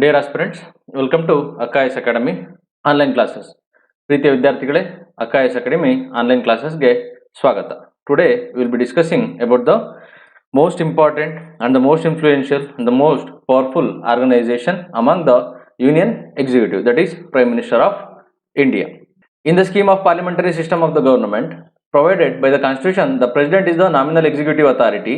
Dear aspirants, welcome to Akka-IAS Academy online classes. ಪ್ರೀತಿಯ ವಿದ್ಯಾರ್ಥಿಗಳೇ, Akka-IAS Academy online classes ಗೆ ಸ್ವಾಗತ. Today we will be discussing about the most important and the most influential and the most powerful organization among the Union Executive, that is Prime Minister of India. In the scheme of parliamentary system of the government provided by the Constitution, the President is the nominal executive authority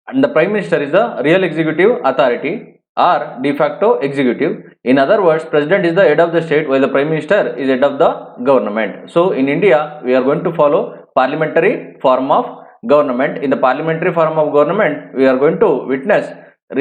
and the Prime Minister is the real executive authority or de facto executive. In other words, President is the head of the state while the Prime Minister is head of the government. So in India, we are going to follow parliamentary form of government. In the parliamentary form of government, we are going to witness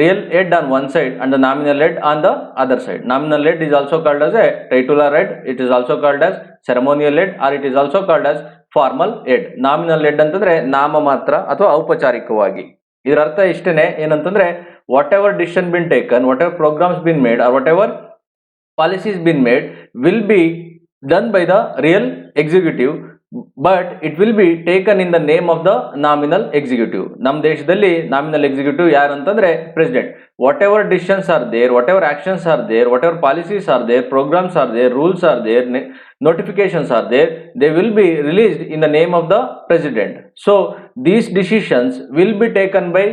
real head on one side and the nominal head on the other side. Nominal head is also called as a titular head. It is also called as ceremonial head, or it is also called as formal head. Nominal head ಅಂತಂದ್ರೆ ನಾಮ ಮಾತ್ರ ಅಥವಾ ಔಪಚಾರಿಕವಾಗಿ. ಇದರ ಅರ್ಥ ಇಷ್ಟೇನೆ, ಏನಂತಂದ್ರೆ whatever decision been taken, whatever programs been made, or whatever policies been made will be done by the real executive, but it will be taken in the name of the nominal executive. ನಮ್ಮ ದೇಶದಲ್ಲಿ nominal executive ಯಾರು ಅಂತಂದ್ರೆ president. Whatever decisions are there, whatever actions are there, whatever policies are there, programs are there, rules are there, notifications are there, they will be released in the name of the president. So these decisions will be taken by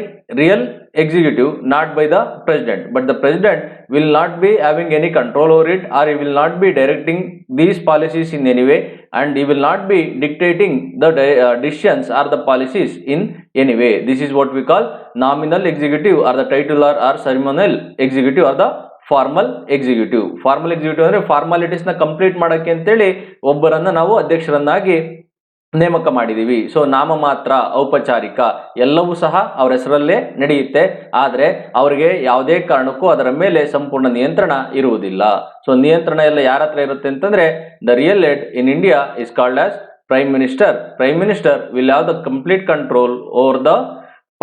real executive, not by the president. But the president will not be having any control over it, or he will not be directing these policies in any way, and he will not be dictating the decisions or the policies in any way. This is what we call nominal executive, or the titular or ceremonial executive, or the formal executive. Formal executive ಅಂದ್ರೆ formalities ನ complete ಮಾಡಕ್ಕೆ ಅಂತೇಳಿ ಒಬ್ಬರನ್ನ ನಾವು ಅಧ್ಯಕ್ಷರನ್ನಾಗಿ ನೇಮಕ ಮಾಡಿದೀವಿ. So ನಾಮ ಮಾತ್ರ, ಔಪಚಾರಿಕ, ಎಲ್ಲವೂ ಸಹ ಅವರ ಹೆಸರಲ್ಲೇ ನಡೆಯುತ್ತೆ. ಆದ್ರೆ ಅವರಿಗೆ ಯಾವುದೇ ಕಾರಣಕ್ಕೂ ಅದರ ಮೇಲೆ ಸಂಪೂರ್ಣ ನಿಯಂತ್ರಣ ಇರುವುದಿಲ್ಲ. ಸೊ ನಿಯಂತ್ರಣ ಎಲ್ಲ ಯಾರ ಹತ್ರ ಇರುತ್ತೆ ಅಂತಂದ್ರೆ the real head in India is called as prime minister. Prime minister will have the complete control over the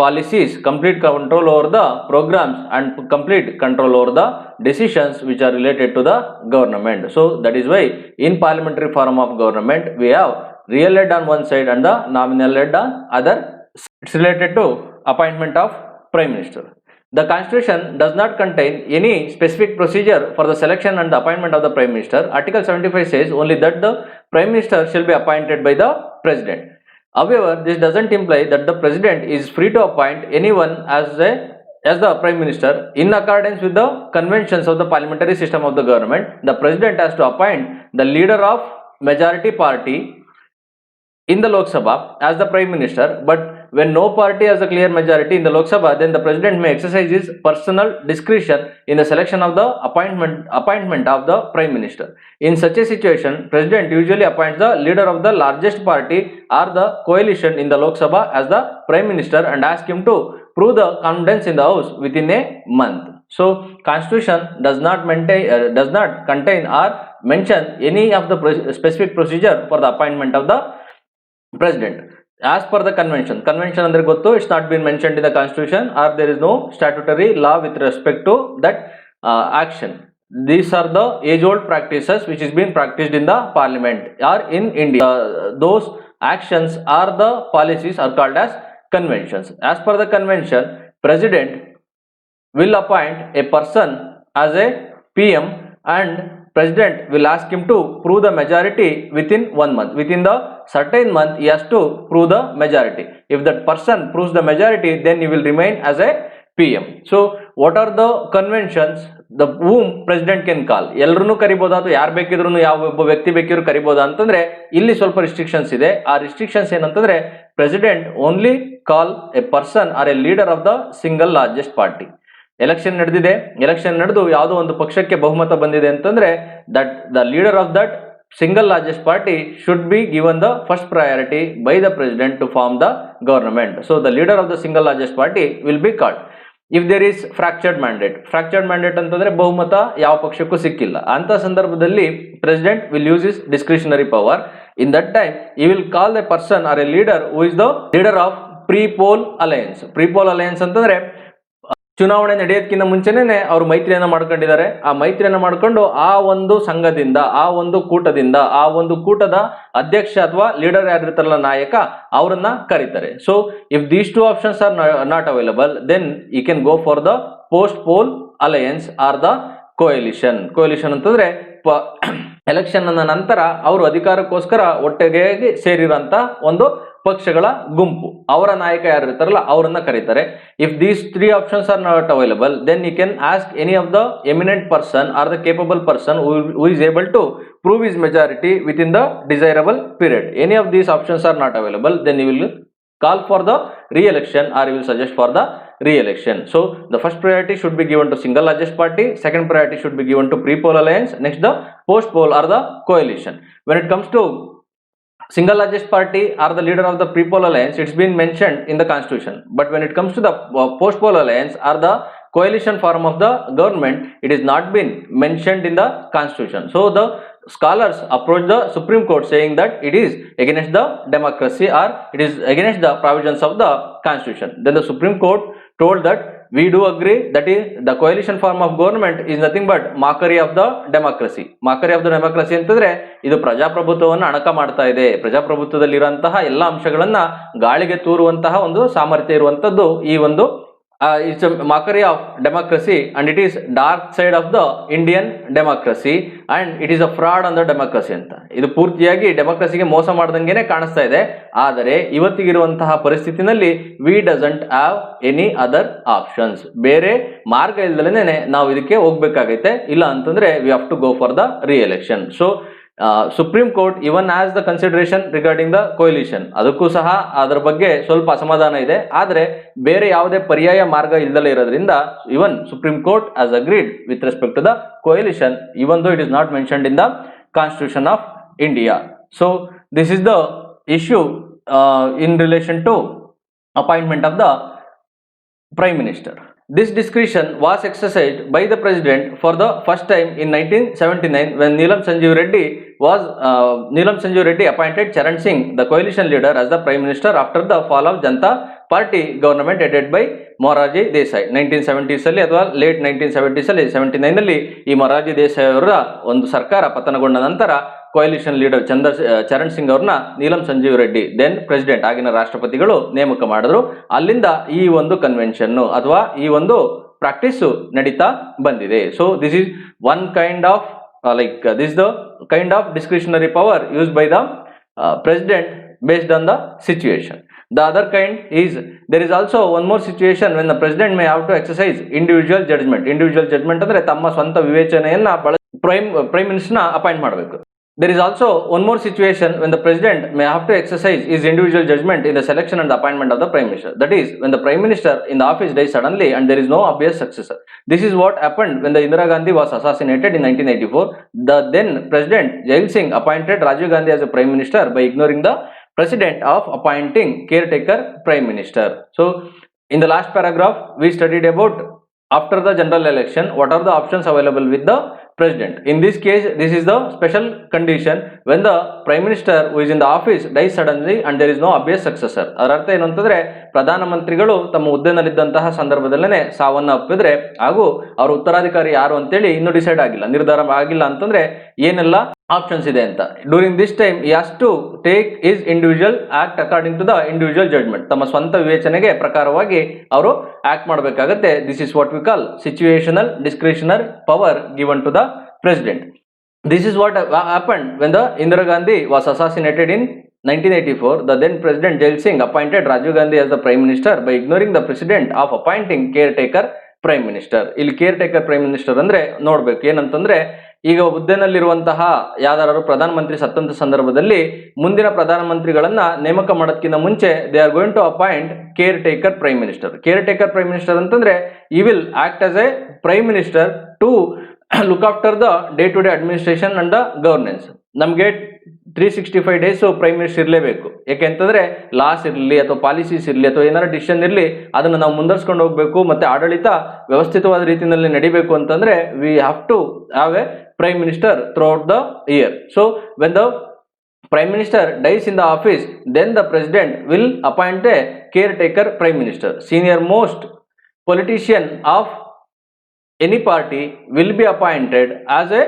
policies, complete control over the programs, and complete control over the decisions which are related to the government. So that is why in parliamentary form of government we have real head on one side and the nominal head on other. It's related to appointment of prime minister. The constitution does not contain any specific procedure for the selection and the appointment of the prime minister. Article 75 says only that the prime minister shall be appointed by the president. However, this doesn't imply that the president is free to appoint anyone as the prime minister. In accordance with the conventions of the parliamentary system of the government, the president has to appoint the leader of majority party in the Lok Sabha as the prime minister. But when no party has a clear majority in the Lok Sabha, then the president may exercise his personal discretion in the selection of the appointment of the prime minister. In such a situation, president usually appoints the leader of the largest party or the coalition in the Lok Sabha as the prime minister and asks him to prove the confidence in the house within a month. So constitution does not contain or mention any of the specific procedure for the appointment of the president. As per the convention andre gottu, it's not been mentioned in the constitution, or there is no statutory law with respect to that action. These are the age old practices which is being practiced in the parliament or in India. Those actions or the policies are called as conventions. As per the convention, president will appoint a person as a PM and president will ask him to prove the majority within 1 month. Within the certain month he has to prove the majority. If that person proves the majority, then he will remain as a PM. So what are the conventions the whom president can call? ಎಲ್ಲರನ್ನು ಕರಿಬಹುದು ಅಥವಾ ಯಾರು ಬೇಕಿದ್ರು ಯಾವ ಒಬ್ಬ ವ್ಯಕ್ತಿ ಬೇಕಿದ್ರು ಕರಿಬಹುದು ಅಂತಂದ್ರೆ ಇಲ್ಲಿ ಸ್ವಲ್ಪ ರಿಸ್ಟ್ರಿಕ್ಷನ್ಸ್ ಇದೆ. ಆ ರಿಸ್ಟ್ರಿಕ್ಷನ್ಸ್ ಏನಂತಂದ್ರೆ president only call a person or a leader of the single largest party. Election ನಡೆದಿದೆ, ಎಲೆಕ್ಷನ್ ನಡೆದು ಯಾವುದೋ ಒಂದು ಪಕ್ಷಕ್ಕೆ ಬಹುಮತ ಬಂದಿದೆ ಅಂತಂದ್ರೆ that the leader of that single largest party should be given the first priority by the president to form the government. So the leader of the single largest party will be called. If there is fractured mandate ಅಂತಂದ್ರೆ ಬಹುಮತ ಯಾವ ಪಕ್ಷಕ್ಕೂ ಸಿಕ್ಕಿಲ್ಲ, ಅಂತ ಸಂದರ್ಭದಲ್ಲಿ president will use his discretionary power. In that time he will call the person or a leader who is the leader of pre-poll alliance. Pre-poll alliance ಅಂತಂದ್ರೆ ಚುನಾವಣೆ ನಡೆಯೋದಕ್ಕಿಂತ ಮುಂಚೆನೇ ಅವರು ಮೈತ್ರಿಯನ್ನ ಮಾಡ್ಕೊಂಡಿದ್ದಾರೆ. ಆ ಮೈತ್ರಿಯನ್ನ ಮಾಡ್ಕೊಂಡು ಆ ಒಂದು ಸಂಘದಿಂದ, ಆ ಒಂದು ಕೂಟದಿಂದ, ಆ ಒಂದು ಕೂಟದ ಅಧ್ಯಕ್ಷ ಅಥವಾ ಲೀಡರ್ ಯಾರಿರ್ತಾರಲ್ಲ, ನಾಯಕ, ಅವರನ್ನ ಕರೀತಾರೆ. So if these two options are not available, then you can go for the post poll alliance or the coalition ಅಂತಂದ್ರೆ ಎಲೆಕ್ಷನ್ ನಂತರ ಅವರು ಅಧಿಕಾರಕ್ಕೋಸ್ಕರ ಒಟ್ಟಿಗೆ ಸೇರಿರಂತ ಒಂದು ಪಕ್ಷಗಳ ಗುಂಪು, ಅವರ ನಾಯಕ ಯಾರು ಇರ್ತಾರಲ್ಲ ಅವರನ್ನ ಕರೀತಾರೆ. If these 3 options are not available, then you can ask any of the eminent person or the capable person who is able to prove his majority within the desirable period. Any of these options are not available, then you will call for the re-election or you will suggest for the re-election. So the first priority should be given to single largest party, second priority should be given to pre-poll alliance, next the post-poll or the coalition. When it comes to single largest party or the leader of the pre-poll alliance, it's been mentioned in the constitution, but when it comes to the post-poll alliance or the coalition form of the government, it is not been mentioned in the constitution. So the scholars approach the Supreme Court saying that it is against the democracy or it is against the provisions of the constitution. Then the Supreme Court told that we do agree that is the coalition form of government is nothing but mockery of the democracy. Mockery of the democracy ಅಂತಂದ್ರೆ ಇದು ಪ್ರಜಾಪ್ರಭುತ್ವವನ್ನು ಅಣಕ ಮಾಡ್ತಾ ಇದೆ, ಪ್ರಜಾಪ್ರಭುತ್ವದಲ್ಲಿರುವಂತಹ ಎಲ್ಲ ಅಂಶಗಳನ್ನ ಗಾಳಿಗೆ ತೂರುವಂತಹ ಒಂದು ಸಾಮರ್ಥ್ಯ ಇರುವಂತದ್ದು ಈ ಒಂದು it's a mockery of democracy and it is dark side of the Indian democracy and it is a fraud on the democracy ಅಂತ. ಇದು ಪೂರ್ತಿಯಾಗಿ ಡೆಮೋಕ್ರಸಿಗೆ ಮೋಸ ಮಾಡ್ದಂಗೆನೆ ಕಾಣಿಸ್ತಾ ಇದೆ. ಆದರೆ ಇವತ್ತಿಗಿರುವಂತಹ ಪರಿಸ್ಥಿತಿನಲ್ಲಿ we doesn't have any other options, ಬೇರೆ ಮಾರ್ಗ ಇಲ್ಲದಲೇನೆ ನಾವು ಇದಕ್ಕೆ ಹೋಗ್ಬೇಕಾಗೈತೆ. ಇಲ್ಲ ಅಂತಂದ್ರೆ we have to go for the re-election. So Supreme Court even as the consideration regarding the coalition, ಅದಕ್ಕೂ ಸಹ ಅದರ ಬಗ್ಗೆ ಸ್ವಲ್ಪ ಅಸಮಾಧಾನ ಇದೆ. ಆದರೆ ಬೇರೆ ಯಾವುದೇ ಪರ್ಯಾಯ ಮಾರ್ಗ ಇಲ್ಲದಲೇ ಇರೋದ್ರಿಂದ even Supreme Court has agreed with respect to the coalition even though it is not mentioned in the Constitution of India. So this is the issue in relation to appointment of the prime minister. This discretion was exercised by the president for the first time in 1979 when Neelam Sanjeev Reddy appointed Charan Singh, the coalition leader, as the prime minister after the fall of Janata Party government headed by Morarji Desai. 1970s ಅಲ್ಲಿ ಅಥವಾ late 1970s ಅಲ್ಲಿ 79 ನಲ್ಲಿ ಈ ಮೊರಾರ್ಜಿ ದೇಸಾಯಿ ಅವರ ಒಂದು ಸರ್ಕಾರ ಪತನಗೊಂಡ ನಂತರ coalition leader Charan Singh ಅವ್ರನ್ನ ನೀಲಂ ಸಂಜೀವ್ ರೆಡ್ಡಿ ದೆನ್ ಪ್ರೆಸಿಡೆಂಟ್ ಆಗಿನ ರಾಷ್ಟ್ರಪತಿಗಳು ನೇಮಕ ಮಾಡಿದ್ರು. ಅಲ್ಲಿಂದ ಈ ಒಂದು ಕನ್ವೆನ್ಷನ್ ಅಥವಾ ಈ ಒಂದು ಪ್ರಾಕ್ಟೀಸ್ ನಡೀತಾ ಬಂದಿದೆ. So this is one kind of this is the kind of discretionary power used by the president based on the situation. The other kind is there is also one more situation when the president may have to exercise individual judgment ಅಂದ್ರೆ ತಮ್ಮ ಸ್ವಂತ ವಿವೇಚನೆಯನ್ನ prime ಮಿನಿಸ್ಟರ್ನ appoint ಮಾಡಬೇಕು. There is also one more situation when the president may have to exercise his individual judgment in the selection and the appointment of the prime minister. That is, when the prime minister in the office dies suddenly and there is no obvious successor. This is what happened when the Indira Gandhi was assassinated in 1984. The then president Jail Singh appointed Rajiv Gandhi as a prime minister by ignoring the precedent of appointing caretaker prime minister. So, in the last paragraph, we studied about after the general election, what are the options available with the president. In this case, this is the special condition when the prime minister who is in the office dies suddenly and there is no obvious successor. ಅದರ ಅರ್ಥ ಏನು ಅಂತಂದ್ರೆ ಪ್ರಧಾನ ಮಂತ್ರಿಗಳು ತಮ್ಮ ಹುದ್ದೆನಲ್ಲಿದ್ದಂತಹ ಸಂದರ್ಭದಲ್ಲೇ ಸಾವನ್ನ ಅಪ್ಪಿದ್ರೆ ಹಾಗೂ ಅವರ ಉತ್ತರಾಧಿಕಾರಿ ಯಾರು ಅಂತೇಳಿ ಇನ್ನೂ ಡಿಸೈಡ್ ಆಗಿಲ್ಲ, ನಿರ್ಧಾರ ಆಗಿಲ್ಲ ಅಂತಂದ್ರೆ ಏನೆಲ್ಲ ಆಪ್ಷನ್ಸ್ ಇದೆ ಅಂತ. During this time he has to take his individual act according to the individual judgment. ತಮ್ಮ ಸ್ವಂತ ವಿವೇಚನೆಗೆ ಪ್ರಕಾರವಾಗಿ ಅವರು ಆಕ್ಟ್ ಮಾಡಬೇಕಾಗುತ್ತೆ. This is what we call situational discretionary power given to the president. This is what happened when the Indira Gandhi was assassinated in 1984. The then president Jail Singh appointed Rajiv Gandhi as the prime minister by ignoring the precedent of appointing caretaker prime minister. ಇಲ್ಲಿ ಕೇರ್ಟೇಕರ್ prime minister ಅಂದ್ರೆ ನೋಡ್ಬೇಕು ಏನಂತಂದ್ರೆ, ಈಗ ಹುದ್ದೆನಲ್ಲಿರುವಂತಹ ಯಾವ್ದಾರು ಪ್ರಧಾನಮಂತ್ರಿ ಸತ್ತಂತ ಸಂದರ್ಭದಲ್ಲಿ ಮುಂದಿನ ಪ್ರಧಾನಮಂತ್ರಿಗಳನ್ನ ನೇಮಕ ಮಾಡೋದಕ್ಕಿಂತ ಮುಂಚೆ they are going to appoint caretaker prime minister. Caretaker prime minister ಅಂತಂದ್ರೆ he will act as a prime minister to look after the day-to-day administration and the governance. ನಮಗೆ 365 ಡೇಸ್ ಪ್ರೈಮ್ ಮಿನಿಸ್ಟರ್ ಇರಲೇಬೇಕು. ಯಾಕೆಂತಂದ್ರೆ loss ಇರಲಿ ಅಥವಾ policies ಇರಲಿ ಅಥವಾ ಏನಾದ್ರು decision ಇರಲಿ ಅದನ್ನು ನಾವು ಮುಂದರ್ಸ್ಕೊಂಡು ಹೋಗ್ಬೇಕು, ಮತ್ತೆ ಆಡಳಿತ ವ್ಯವಸ್ಥಿತವಾದ ರೀತಿಯಲ್ಲಿ ನಡಿಬೇಕು ಅಂತಂದ್ರೆ we have to have a prime minister throughout the year. So when the prime minister dies in the office, then the president will appoint a caretaker prime minister. Senior most politician of any party will be appointed as a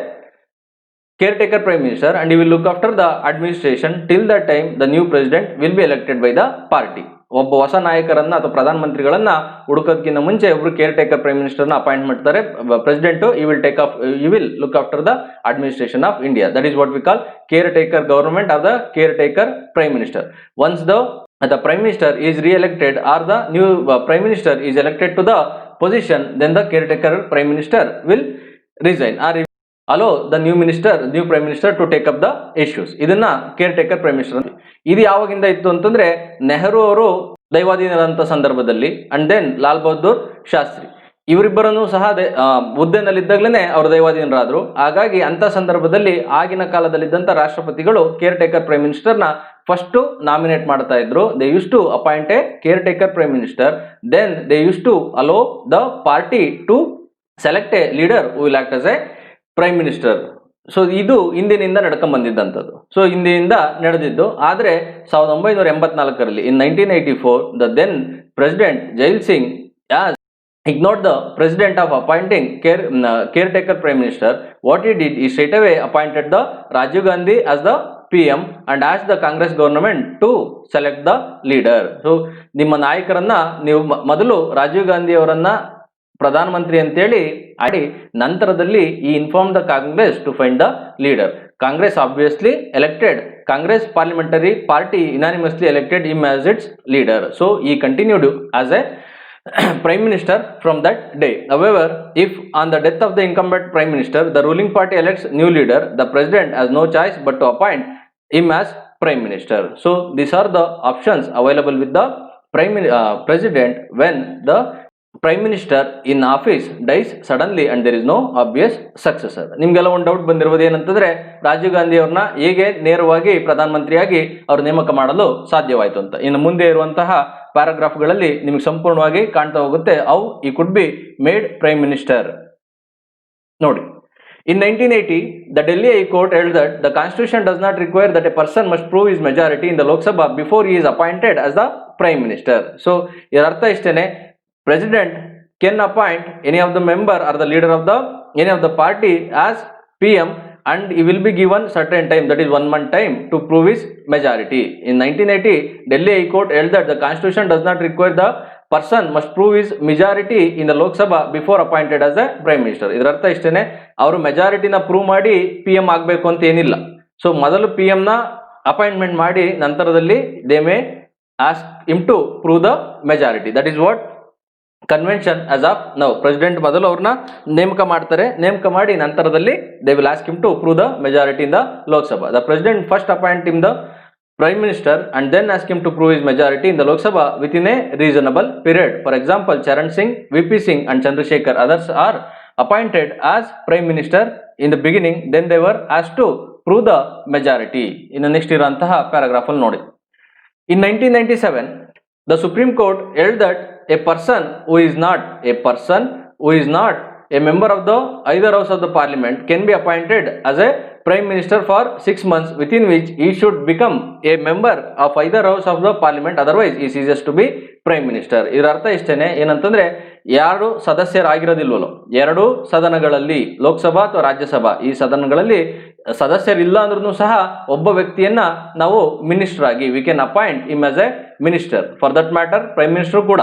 caretaker prime minister and he will look after the administration till the time the new president will be elected by the party. ಒಬ್ಬ ಹೊಸ ನಾಯಕರನ್ನ ಅಥವಾ ಪ್ರಧಾನಮಂತ್ರಿಗಳನ್ನ ಹುಡುಕೋದಕ್ಕಿಂತ ಮುಂಚೆ ಒಬ್ರು caretaker prime ಮಿನಿಸ್ಟರ್ನ appoint ಮಾಡ್ತಾರೆ. President you will look after the administration of India. That is what we call caretaker government or the caretaker prime minister. Once the prime minister is re-elected or the new prime minister is elected to the position, then the caretaker prime minister will resign or allow the new prime minister to take up the issues. ಇದನ್ನ care taker prime minister ಅಂತ. ಇದು ಯಾವಾಗಿಂದ ಇತ್ತು ಅಂತಂದ್ರೆ ನೆಹರು ಅವರು ದೈವಾಧೀನರಂತ ಸಂದರ್ಭದಲ್ಲಿ and then Lal Bahadur Shastri ಇವರಿಬ್ಬರನ್ನು ಸಹ ಹುದ್ದೆನಲ್ಲಿದ್ದಾಗಲೇ ಅವರು ದೈವಾಧೀನರಾದ್ರು. ಹಾಗಾಗಿ ಅಂತ ಸಂದರ್ಭದಲ್ಲಿ ಆಗಿನ ಕಾಲದಲ್ಲಿದ್ದಂತ ರಾಷ್ಟ್ರಪತಿಗಳು ಕೇರ್ ಟೇಕರ್ ಪ್ರೈಮ್ ಮಿನಿಸ್ಟರ್ನ ಫಸ್ಟ್ ನಾಮಿನೇಟ್ ಮಾಡ್ತಾ ಇದ್ರು. They used to appoint a caretaker prime minister, then they used to allow the party to select a leader who will act as a prime minister. So ಇದು ಹಿಂದಿನಿಂದ ನಡ್ಕೊಂಡ್ ಬಂದಿದ್ದಂಥದ್ದು. So ಹಿಂದಿನಿಂದ ನಡೆದಿದ್ದು. ಆದರೆ 1984ರಲ್ಲಿ in 1984 the then president Jail Singh has ignored the president of appointing caretaker prime minister. What he did, he straight away appointed the Rajiv Gandhi as the PM and asked the Congress government to select the leader. So ನಿಮ್ಮ ನಾಯಕರನ್ನ ನೀವು ಮೊದಲು ರಾಜೀವ್ ಗಾಂಧಿ ಅವರನ್ನ ಪ್ರಧಾನಮಂತ್ರಿ ಅಂತೇಳಿ ಆಡಿ ನಂತರದಲ್ಲಿ he inform the Congress to find the leader. Congress obviously elected Congress parliamentary party unanimously elected him as its leader. So he continued as a prime minister from that day. However, if on the death of the incumbent prime minister the ruling party elects new leader, the president has no choice but to appoint him as prime minister. So these are the options available with the president when the prime minister in office dies suddenly and there is no obvious successor. ನಿಮ್ಗೆಲ್ಲ ಒಂದು doubt ಬಂದಿರೋದು ಏನಂತಂದ್ರೆ ರಾಜೀವ್ ಗಾಂಧಿ ಅವ್ರನ್ನ ಹೇಗೆ ನೇರವಾಗಿ ಪ್ರಧಾನಮಂತ್ರಿಯಾಗಿ ಅವ್ರು ನೇಮಕ ಮಾಡಲು ಸಾಧ್ಯವಾಯಿತು ಅಂತ. ಇನ್ನು ಮುಂದೆ ಇರುವಂತಹ ಪ್ಯಾರಾಗ್ರಾಫ್ಗಳಲ್ಲಿ ನಿಮಗೆ ಸಂಪೂರ್ಣವಾಗಿ ಕಾಣ್ತಾ ಹೋಗುತ್ತೆ ಹೌ ಈ could be made prime minister. ನೋಡಿ, in 1980 the Delhi High Court held that the constitution does not require that a person must prove his majority in the Lok Sabha before he is appointed as the prime minister. So ಇದರ ಅರ್ಥ ಇಷ್ಟೇನೆ, president can appoint any of the member or the leader of any of the party as PM and he will be given certain time, that is 1 month time, to prove his majority. In 1980 Delhi High Court held that the constitution does not require the person must prove his majority in the Lok Sabha before appointed as a prime minister. ಇದರ ಅರ್ಥ ಇಷ್ಟೇನೆ, ಅವರು ಮೆಜಾರಿಟಿನ prove ಮಾಡಿ PM ಆಗಬೇಕು ಅಂತ ಏನಿಲ್ಲ. So ಮೊದಲು PM ನ appointment ಮಾಡಿ ನಂತರದಲ್ಲಿ they may ask him to prove the majority. That is what convention as of now. President ಮೊದಲು ಅವ್ರನ್ನ ನೇಮಕ ಮಾಡ್ತಾರೆ, ನೇಮಕ ಮಾಡಿ ನಂತರದಲ್ಲಿ they will ask him to prove the majority in the Lok Sabha. The president first appoint him the prime minister and then ask him to prove his majority in the Lok Sabha within a reasonable period. For example, Charan Singh, VP Singh and Chandrasekhar, others are appointed as prime minister in the beginning, then they were asked to prove the majority. In the next irantaha paragraph alli nodi. In 1997 the Supreme Court held that a person who is not a member of the either house of the parliament can be appointed as a prime minister for 6 months, within which he should become a member of either house of the parliament, otherwise he ceases to be prime minister. ಇದರ ಅರ್ಥ ಇಷ್ಟೇನೆ, ಏನಂತಂದ್ರೆ ಯಾರು ಸದಸ್ಯರಾಗಿರೋದಿಲ್ವಲ್ಲ ಎರಡು ಸದನಗಳಲ್ಲಿ, ಲೋಕಸಭಾ ಅಥವಾ ರಾಜ್ಯಸಭಾ ಈ ಸದನಗಳಲ್ಲಿ ಸದಸ್ಯರಿಲ್ಲ ಅಂದ್ರೂ ಸಹ ಒಬ್ಬ ವ್ಯಕ್ತಿಯನ್ನ ನಾವು ಮಿನಿಸ್ಟರ್ ಆಗಿ we can appoint him as a minister, for that matter prime minister ಕೂಡ.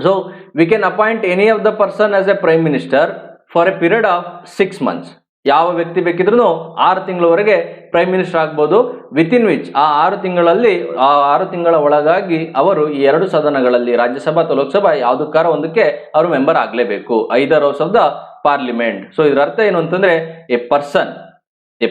So we can appoint any of the person as a prime minister for a period of 6 months. ಯಾವ ವ್ಯಕ್ತಿ ಬೇಕಿದ್ರೂ 6 ತಿಂಗಳವರೆಗೆ ಪ್ರೈಮ್ ಮಿನಿಸ್ಟರ್ ಆಗ್ಬೋದು, within which ಆ 6 ತಿಂಗಳ ಒಳಗಾಗಿ ಅವರು ಈ ಎರಡು ಸದನಗಳಲ್ಲಿ ರಾಜ್ಯಸಭಾ ಅಥವಾ ಲೋಕಸಭಾ ಯಾವುದಕ್ಕಾರ ಒಂದಕ್ಕೆ ಅವರು ಮೆಂಬರ್ ಆಗಲೇಬೇಕು, either house of the parliament. So ಇದರ ಅರ್ಥ ಏನು ಅಂತಂದ್ರೆ a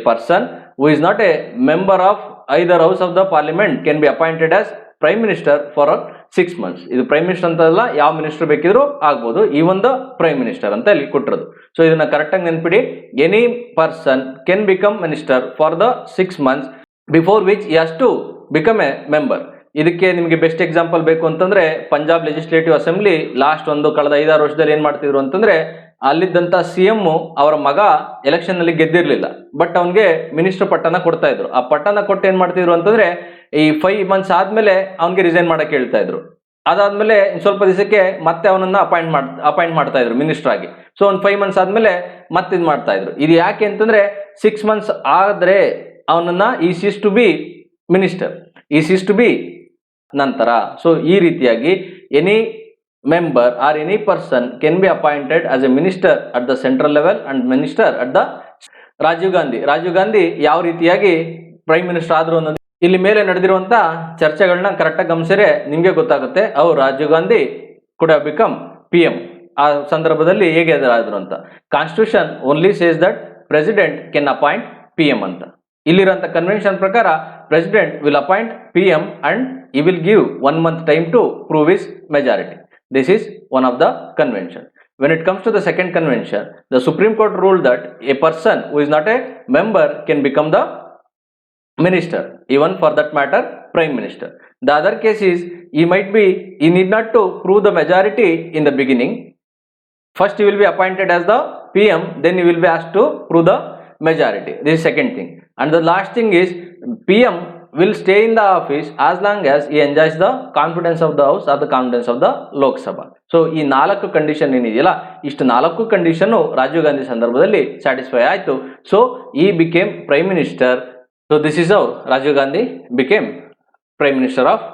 person who is not a member of either house of the parliament can be appointed as prime minister for 6 months. ಇದು ಪ್ರೈಮ್ ಮಿನಿಸ್ಟರ್ ಅಂತಲ್ಲ, ಯಾವ ಮಿನಿಸ್ಟರ್ ಬೇಕಿದ್ರು ಆಗ್ಬೋದು, ಈ ಒಂದು ಪ್ರೈಮ್ ಮಿನಿಸ್ಟರ್ ಅಂತ ಇಲ್ಲಿ ಕೊಟ್ಟಿರೋದು. ಸೊ ಇದನ್ನ ಕರೆಕ್ಟ್ ಆಗಿ ನೆನ್ಪಿಡಿ, any person can become minister for the 6 months before which he has to become a member. ಇದಕ್ಕೆ ನಿಮಗೆ ಬೆಸ್ಟ್ ಎಕ್ಸಾಂಪಲ್ ಬೇಕು ಅಂತಂದ್ರೆ ಪಂಜಾಬ್ ಲೆಜಿಸ್ಲೇಟಿವ್ ಅಸೆಂಬ್ಲಿ ಲಾಸ್ಟ್ ಕಳೆದ 5-6 ವರ್ಷದಲ್ಲಿ ಏನ್ ಮಾಡ್ತಿದ್ರು ಅಂತಂದ್ರೆ, ಅಲ್ಲಿದ್ದಂತ CM ಅವರ ಮಗ ಎಲೆಕ್ಷನ್ ನಲ್ಲಿ ಗೆದ್ದಿರ್ಲಿಲ್ಲ, ಬಟ್ ಅವನ್ಗೆ ಮಿನಿಸ್ಟರ್ ಪಟ್ಟನ ಕೊಡ್ತಾ ಇದ್ರು. ಆ ಪಟ್ಟನ ಕೊಟ್ಟು ಏನ್ ಮಾಡ್ತಿದ್ರು ಅಂತಂದ್ರೆ, ಈ 5 months ಆದ್ಮೇಲೆ ಅವನ್ಗೆ ರಿಸೈನ್ ಮಾಡಕ್ ಹೇಳ್ತಾ ಇದ್ರು. ಅದಾದ್ಮೇಲೆ ಸ್ವಲ್ಪ ದಿವಸಕ್ಕೆ ಮತ್ತೆ ಅವನನ್ನ ಅಪಾಯಿಂಟ್ ಮಾಡ್ತಾ ಇದ್ರು ಮಿನಿಸ್ಟರ್ ಆಗಿ. ಸೊ ಒಂದು 5 months ಆದ್ಮೇಲೆ ಮತ್ತೆ ಇದು ಮಾಡ್ತಾ ಇದ್ರು. ಇದು ಯಾಕೆ ಅಂತಂದ್ರೆ 6 months ಆದ್ರೆ ಅವನನ್ನ he ceases to be minister, he ceases to be ನಂತರ. ಸೊ ಈ ರೀತಿಯಾಗಿ any member or any person can be appointed as a minister at the central level and minister at the. Rajiv Gandhi ಯಾವ ರೀತಿಯಾಗಿ ಪ್ರೈಮ್ ಮಿನಿಸ್ಟರ್ ಆದ್ರು ಅನ್ನೋದು ಇಲ್ಲಿ ಮೇಲೆ ನಡೆದಿರುವಂತ ಚರ್ಚೆಗಳನ್ನ ಕರೆಕ್ಟಾಗಿ ಗಮನಿಸಿದ್ರೆ ನಿಮ್ಗೆ ಗೊತ್ತಾಗುತ್ತೆ. ಅವ್ರು Rajiv Gandhi could have become PM. ಆ ಸಂದರ್ಭದಲ್ಲಿ ಹೇಗೆ ಆದ್ರು ಅಂತ. Constitution only says that president can appoint PM ಅಂತ. ಇಲ್ಲಿರುವಂತ ಕನ್ವೆನ್ಷನ್ ಪ್ರಕಾರ president will appoint PM and he will give 1 month time to prove his majority. This is one of the convention. When it comes to the second convention, the Supreme Court ruled that a person who is not a member can become the minister, even for that matter prime minister. The other case is he need not to prove the majority in the beginning. First he will be appointed as the PM, then he will be asked to prove the majority. This is second thing. And the last thing is PM will stay in the office as long as he enjoys the confidence of the house or the confidence of the Lok Sabha. So ಈ 4 condition ಏನಿದೆಯಲ್ಲ, ಇಷ್ಟು 4 condition Rajiv Gandhi ಸಂದರ್ಭದಲ್ಲಿ satisfy ಆಯಿತು. So he became prime minister. So this is how Rajiv Gandhi became prime minister of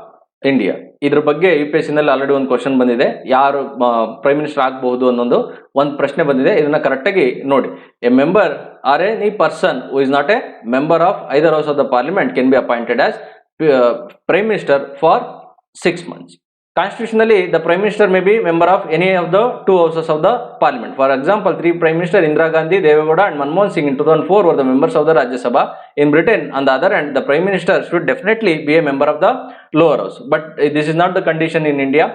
India. ಇದ್ರ ಬಗ್ಗೆ UPSC ನಲ್ಲಿ already ಒಂದು question ಬಂದಿದೆ, ಯಾರು ಪ್ರೈಮ್ ಮಿನಿಸ್ಟರ್ ಆಗಬಹುದು ಅನ್ನೋದು ಒಂದು ಪ್ರಶ್ನೆ ಬಂದಿದೆ. ಇದನ್ನ ಕರೆಕ್ಟಾಗಿ ನೋಡಿ. A member R any person who is not a member of either house of the parliament Ken be appointed as prime minister for 6 months. Constitutionally, the Prime Minister may be member of any of the 2 houses of the Parliament. For example, 3 Prime Minister Indira Gandhi, Deve Gowda and Manmohan Singh in 2004 were the members of the Rajya Sabha. In Britain, on the other hand, the Prime Minister should definitely be a member of the lower house. But this is not the condition in India.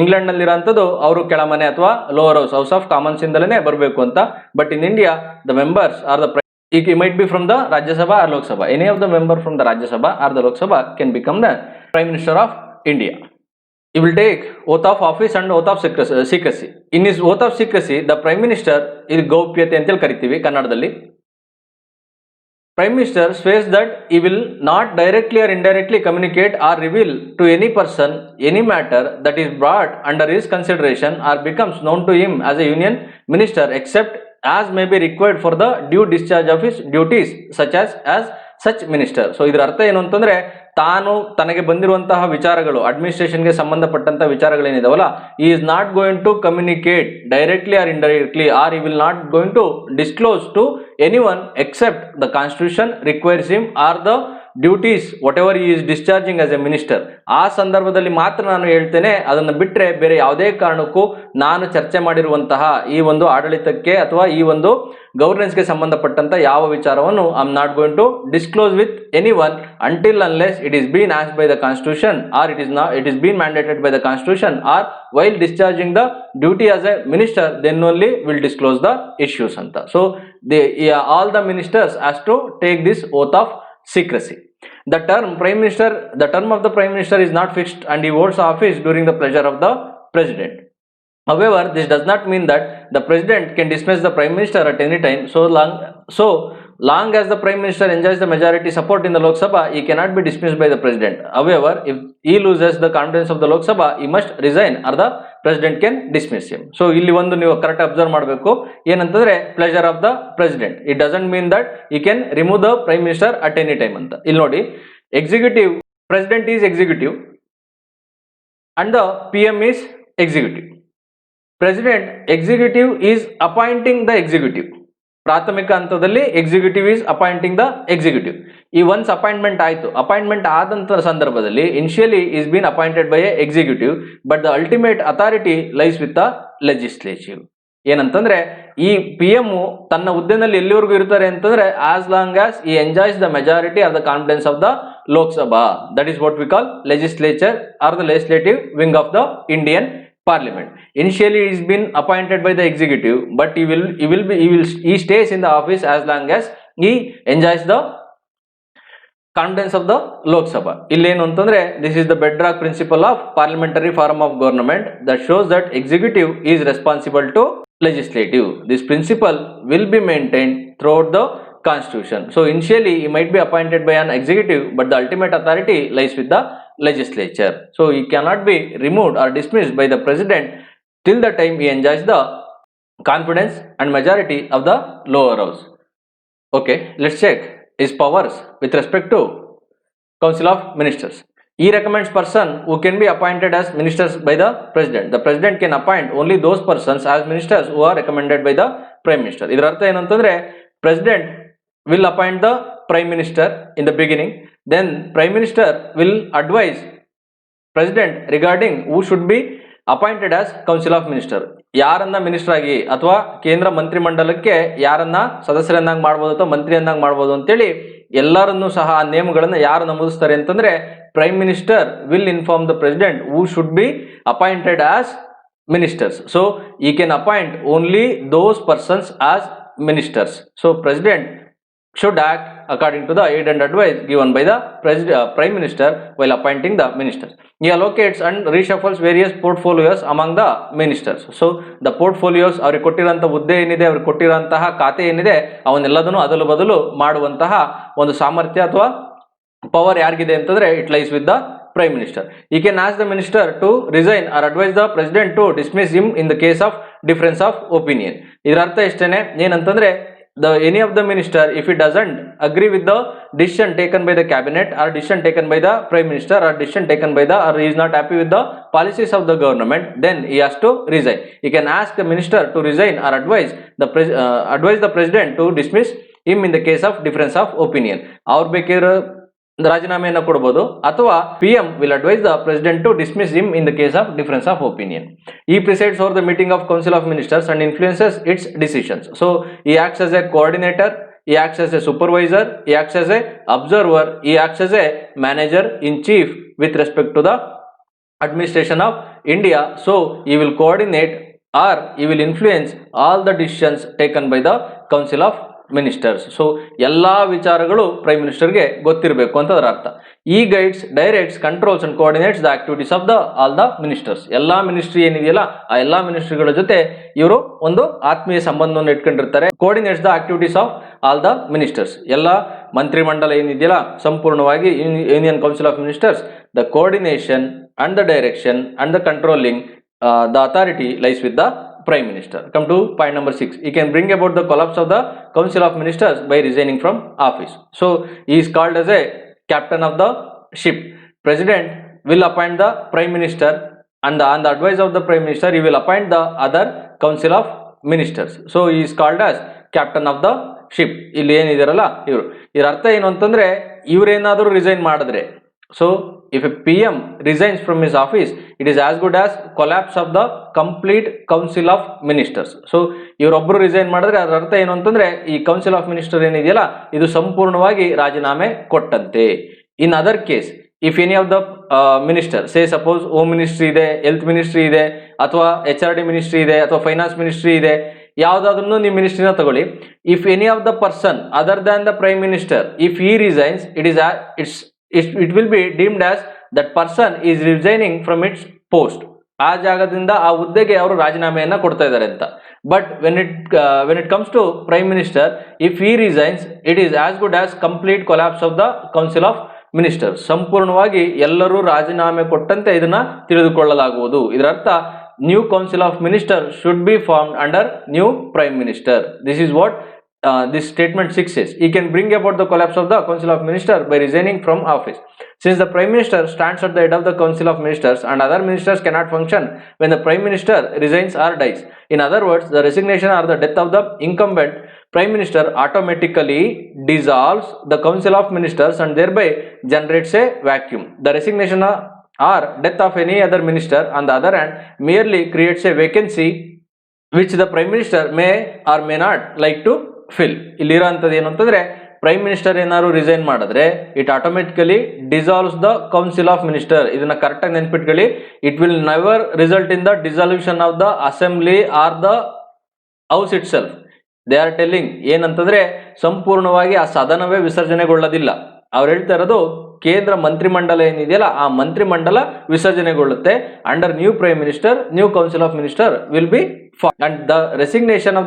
England nalliranthadu avaru kelamane athwa lower house of commons indalene barabeku anta. But in India, the members are the it might be from the Rajya Sabha or Lok Sabha. Any of the member from the Rajya Sabha or the Lok Sabha can become the Prime Minister of India. He will take oath of office and oath of secrecy. In his oath of secrecy, the Prime Minister is ಗೌಪ್ಯತೆ ಅಂತ ಕರಿತೀವಿ ಕನ್ನಡದಲ್ಲಿ. Prime Minister swears that he will not directly or indirectly communicate or reveal to any person any matter that is brought under his consideration or becomes known to him as a Union Minister, except as may be required for the due discharge of his duties such as such minister. So ಇದರ ಅರ್ಥ ಏನು ಅಂತಂದ್ರೆ, ತಾನು ತನಗೆ ಬಂದಿರುವಂತಹ ವಿಚಾರಗಳು, ಅಡ್ಮಿನಿಸ್ಟ್ರೇಷನ್ಗೆ ಸಂಬಂಧಪಟ್ಟಂತಹ ವಿಚಾರಗಳೇನಿದಾವಲ್ಲ, he is not going to communicate directly or indirectly or he will not going to disclose to anyone except the constitution requires him or the duties whatever he is discharging as a minister. ಆ ಸಂದರ್ಭದಲ್ಲಿ ಮಾತ್ರ ನಾನು ಹೇಳ್ತೇನೆ. ಅದನ್ನು ಬಿಟ್ಟರೆ ಬೇರೆ ಯಾವುದೇ ಕಾರಣಕ್ಕೂ ನಾನು ಚರ್ಚೆ ಮಾಡಿರುವಂತಹ ಈ ಒಂದು ಆಡಳಿತಕ್ಕೆ ಅಥವಾ ಈ ಒಂದು ಗವರ್ನೆನ್ಸ್ಗೆ ಸಂಬಂಧಪಟ್ಟಂತ ಯಾವ ವಿಚಾರವನ್ನು I am not going to disclose with any one until unless it is been asked by the constitution or it is been mandated by the constitution or while discharging the duty as a minister then only will disclose the issues ಅಂತ. So all the ministers has to take this oath of secrecy. The term of the Prime Minister is not fixed and he holds office during the pleasure of the President. However, this does not mean that the President can dismiss the Prime Minister at any time. So long as the Prime Minister enjoys the majority support in the Lok Sabha, he cannot be dismissed by the President. However, if he loses the confidence of the Lok Sabha, he must resign or the President can dismiss him. So ಇಲ್ಲಿ ಒಂದು ನೀವು correct observe ಮಾಡಬೇಕು. ಏನಂತಂದ್ರೆ pleasure of the president. It doesn't mean that he can remove the Prime Minister at any time ಅಂತ. ಇಲ್ಲಿ ನೋಡಿ, executive president is executive and the PM is executive. President executive is appointing the executive. ಪ್ರಾಥಮಿಕ ಹಂತದಲ್ಲಿ executive is appointing the executive. ಈ once appointment ಆಯಿತು, appointment ಆದಂತ ಸಂದರ್ಭದಲ್ಲಿ initially is been appointed by A executive but the ultimate authority lies with the legislative. ಏನಂತಂದ್ರೆ ಈ PM ತನ್ನ ಹುದ್ದೆನಲ್ಲಿ ಎಲ್ಲಿವರೆಗೂ ಇರ್ತಾರೆ ಅಂತಂದ್ರೆ ಆಸ್ ಲಾಂಗ್ ಆಸ್ ಈ enjoys the majority are the confidence of the Lok ಸಭಾ. That is what we call legislature or the legislative wing of the Indian Parliament. Initially he is been appointed by the executive, but he stays in the office as long as he enjoys the confidence of the Lok Sabha. Illenu antandre this is the bedrock principle of parliamentary form of government that shows that executive is responsible to legislative. This principle will be maintained throughout the constitution. So initially he might be appointed by an executive, but the ultimate authority lies with the legislature. So he cannot be removed or dismissed by the president till the time he enjoys the confidence and majority of the lower house. Okay, let's check his powers with respect to Council of Ministers. He recommends person who can be appointed as ministers by the president. The president can appoint only those persons as ministers who are recommended by the prime minister. ಇದರ ಅರ್ಥ ಏನಂತಂದ್ರೆ president will appoint the prime minister in the beginning, then prime minister will advise president regarding who should be appointed as council of minister. ಯಾರನ್ನ minister ಆಗಿ ಅಥವಾ ಕೇಂದ್ರ ಮಂತ್ರಿ ಮಂಡಲಕ್ಕೆ ಯಾರನ್ನ ಸದಸ್ಯರನ್ನಾಗಿ ಮಾಡಬಹುದು ಅಥವಾ ಮಂತ್ರಿಯನ್ನಾಗಿ ಮಾಡಬಹುದು ಅಂತೇಳಿ ಎಲ್ಲರನ್ನೂ ಸಹ ಆ ನೇಮಗಳನ್ನು ಯಾರು ನಮೂದಿಸ್ತಾರೆ ಅಂತಂದ್ರೆ prime minister will inform the president who should be appointed as ministers. So he can appoint only those persons as ministers. So president should act according to the aid and advice given by the prime minister while appointing the ministers. He allocates and reshuffles various portfolios among the ministers. So the portfolios ಅವ್ರಿಗೆ ಕೊಟ್ಟಿರೋಂಥ ಹುದ್ದೆ ಏನಿದೆ, ಅವ್ರಿಗೆ ಕೊಟ್ಟಿರೋಂತಹ ಖಾತೆ ಏನಿದೆ, ಅವನ್ನೆಲ್ಲದನ್ನು ಅದಲು ಬದಲು ಮಾಡುವಂತಹ ಒಂದು ಸಾಮರ್ಥ್ಯ ಅಥವಾ ಪವರ್ ಯಾರಿಗಿದೆ ಅಂತಂದ್ರೆ it lies with the prime minister. He can ask the minister to resign or advise the president to dismiss him in the case of difference of opinion. ಇದರ ಅರ್ಥ ಇಷ್ಟೇನೆ, ಏನಂತಂದ್ರೆ any of the minister, if he doesn't agree with the decision taken by the cabinet or decision taken by the prime minister or decision taken by the, or he is not happy with the policies of the government, then he has to resign. He can ask the minister to resign or advise the president to dismiss him in the case of difference of opinion. ಅವ್ರು ಬೇಕಿರೋ ರಾಜೀನಾಮೆಯನ್ನು ಕೊಡಬಹುದು ಅಥವಾ PM will advise the president to dismiss him in the case of difference of opinion. He presides over the meeting of council of ministers and influences its decisions. So he acts as a coordinator, he acts as a supervisor, he acts as a observer, he acts as a manager in chief with respect to the administration of India. So he will coordinate or he will influence all the decisions taken by the council of ministers. So ಎಲ್ಲಾ ವಿಚಾರಗಳು prime ಮಿನಿಸ್ಟರ್ಗೆ ಗೊತ್ತಿರಬೇಕು ಅಂತ ಅದರ ಅರ್ಥ. ಈ guides, directs, controls and coordinates the activities of the all the ministers. ಎಲ್ಲಾ ministry ಏನಿದೆಯಲ್ಲ ಆ ಎಲ್ಲಾ ಮಿನಿಸ್ಟ್ರಿಗಳ ಜೊತೆ ಇವರು ಒಂದು ಆತ್ಮೀಯ ಸಂಬಂಧವನ್ನು ಇಟ್ಕೊಂಡಿರ್ತಾರೆ. Coordinates the activities of all the ministers. ಎಲ್ಲಾ ಮಂತ್ರಿ ಮಂಡಲ ಏನಿದೆಯಲ್ಲ ಸಂಪೂರ್ಣವಾಗಿ union council of ministers, the coordination and the direction and the controlling the authority lies with the prime minister. Come to point number 6. He can bring about the collapse of the council of ministers by resigning from office. So he is called as a captain of the ship. President will appoint the prime minister and on the advice of the prime minister he will appoint the other council of ministers. So he is called as captain of the ship. ಇಲ್ಲಿ ಏನಿದಾರಲ್ಲ ಇವರು, ಇದರ ಅರ್ಥ ಏನು ಅಂತಂದ್ರೆ ಇವರೇನಾದರೂ resign ಮಾಡಿದ್ರೆ, so if a PM resigns from his office, it is as good as collapse of the complete council of ministers. So ಇವರೊಬ್ಬರು resign ಮಾಡಿದ್ರೆ ಅದರ ಅರ್ಥ ಏನು ಅಂತಂದ್ರೆ ಈ ಕೌನ್ಸಿಲ್ ಆಫ್ ಮಿನಿಸ್ಟರ್ ಏನಿದೆಯಲ್ಲ ಇದು ಸಂಪೂರ್ಣವಾಗಿ ರಾಜೀನಾಮೆ ಕೊಟ್ಟಂತೆ. In other case, if any of the minister, say suppose home ministry ಇದೆ, ಹೆಲ್ತ್ ಮಿನಿಸ್ಟ್ರಿ ಇದೆ, ಅಥವಾ HRD ಮಿನಿಸ್ಟ್ರಿ ಇದೆ, ಅಥವಾ ಫೈನಾನ್ಸ್ ಮಿನಿಸ್ಟ್ರಿ ಇದೆ, ಯಾವುದಾದ್ರೂ ನೀವು ಮಿನಿಸ್ಟ್ರಿನ ತಗೊಳ್ಳಿ. If any of the person other than the prime minister, if he resigns, it will be deemed as that person is resigning from its post. ಆ ಜಾಗದಿಂದ ಆ ಹುದ್ದೆಗೆ ಅವರು ರಾಜೀನಾಮೆಯನ್ನ ಕೊಡ್ತಾ ಇದ್ದಾರೆ ಅಂತ. But when it comes to prime minister, if he resigns, it is as good as complete collapse of the council of ministers. ಸಂಪೂರ್ಣವಾಗಿ ಎಲ್ಲರೂ ರಾಜೀನಾಮೆ ಕೊಟ್ಟಂತೆ ಇದನ್ನ ತಿಳಿದುಕೊಳ್ಳಲಾಗುವುದು. ಇದರ ಅರ್ಥ new council of ministers should be formed under new prime minister. This is what this statement 6 says. He can bring about the collapse of the council of ministers by resigning from office. Since the prime minister stands at the head of the council of ministers and other ministers cannot function when the prime minister resigns or dies. In other words, the resignation or the death of the incumbent prime minister automatically dissolves the council of ministers and thereby generates a vacuum. The resignation or death of any other minister on the other hand merely creates a vacancy which the prime minister may or may not like to fill. ಇಲ್ಲಿರೋ ಅಂಥದ್ದು ಏನು ಅಂತಂದ್ರೆ prime minister ಏನಾದ್ರು resign ಮಾಡಿದ್ರೆ it automatically dissolves the council of minister. ಇದನ್ನ ಕರೆಕ್ಟಾಗಿ ನೆನ್ಪಿಟ್ಕೊಳ್ಳಿ. It will never result in the dissolution of the assembly or the house itself. They are telling ಏನಂತಂದ್ರೆ ಸಂಪೂರ್ಣವಾಗಿ ಆ ಸದನವೇ ವಿಸರ್ಜನೆಗೊಳ್ಳೋದಿಲ್ಲ. ಅವ್ರು ಹೇಳ್ತಾ ಇರೋದು ಕೇಂದ್ರ ಮಂತ್ರಿಮಂಡಲ ಏನಿದೆಯಲ್ಲ ಆ ಮಂತ್ರಿಮಂಡಲ ವಿಸರ್ಜನೆಗೊಳ್ಳುತ್ತೆ. Under new prime minister, new council of minister will be formed and the resignation or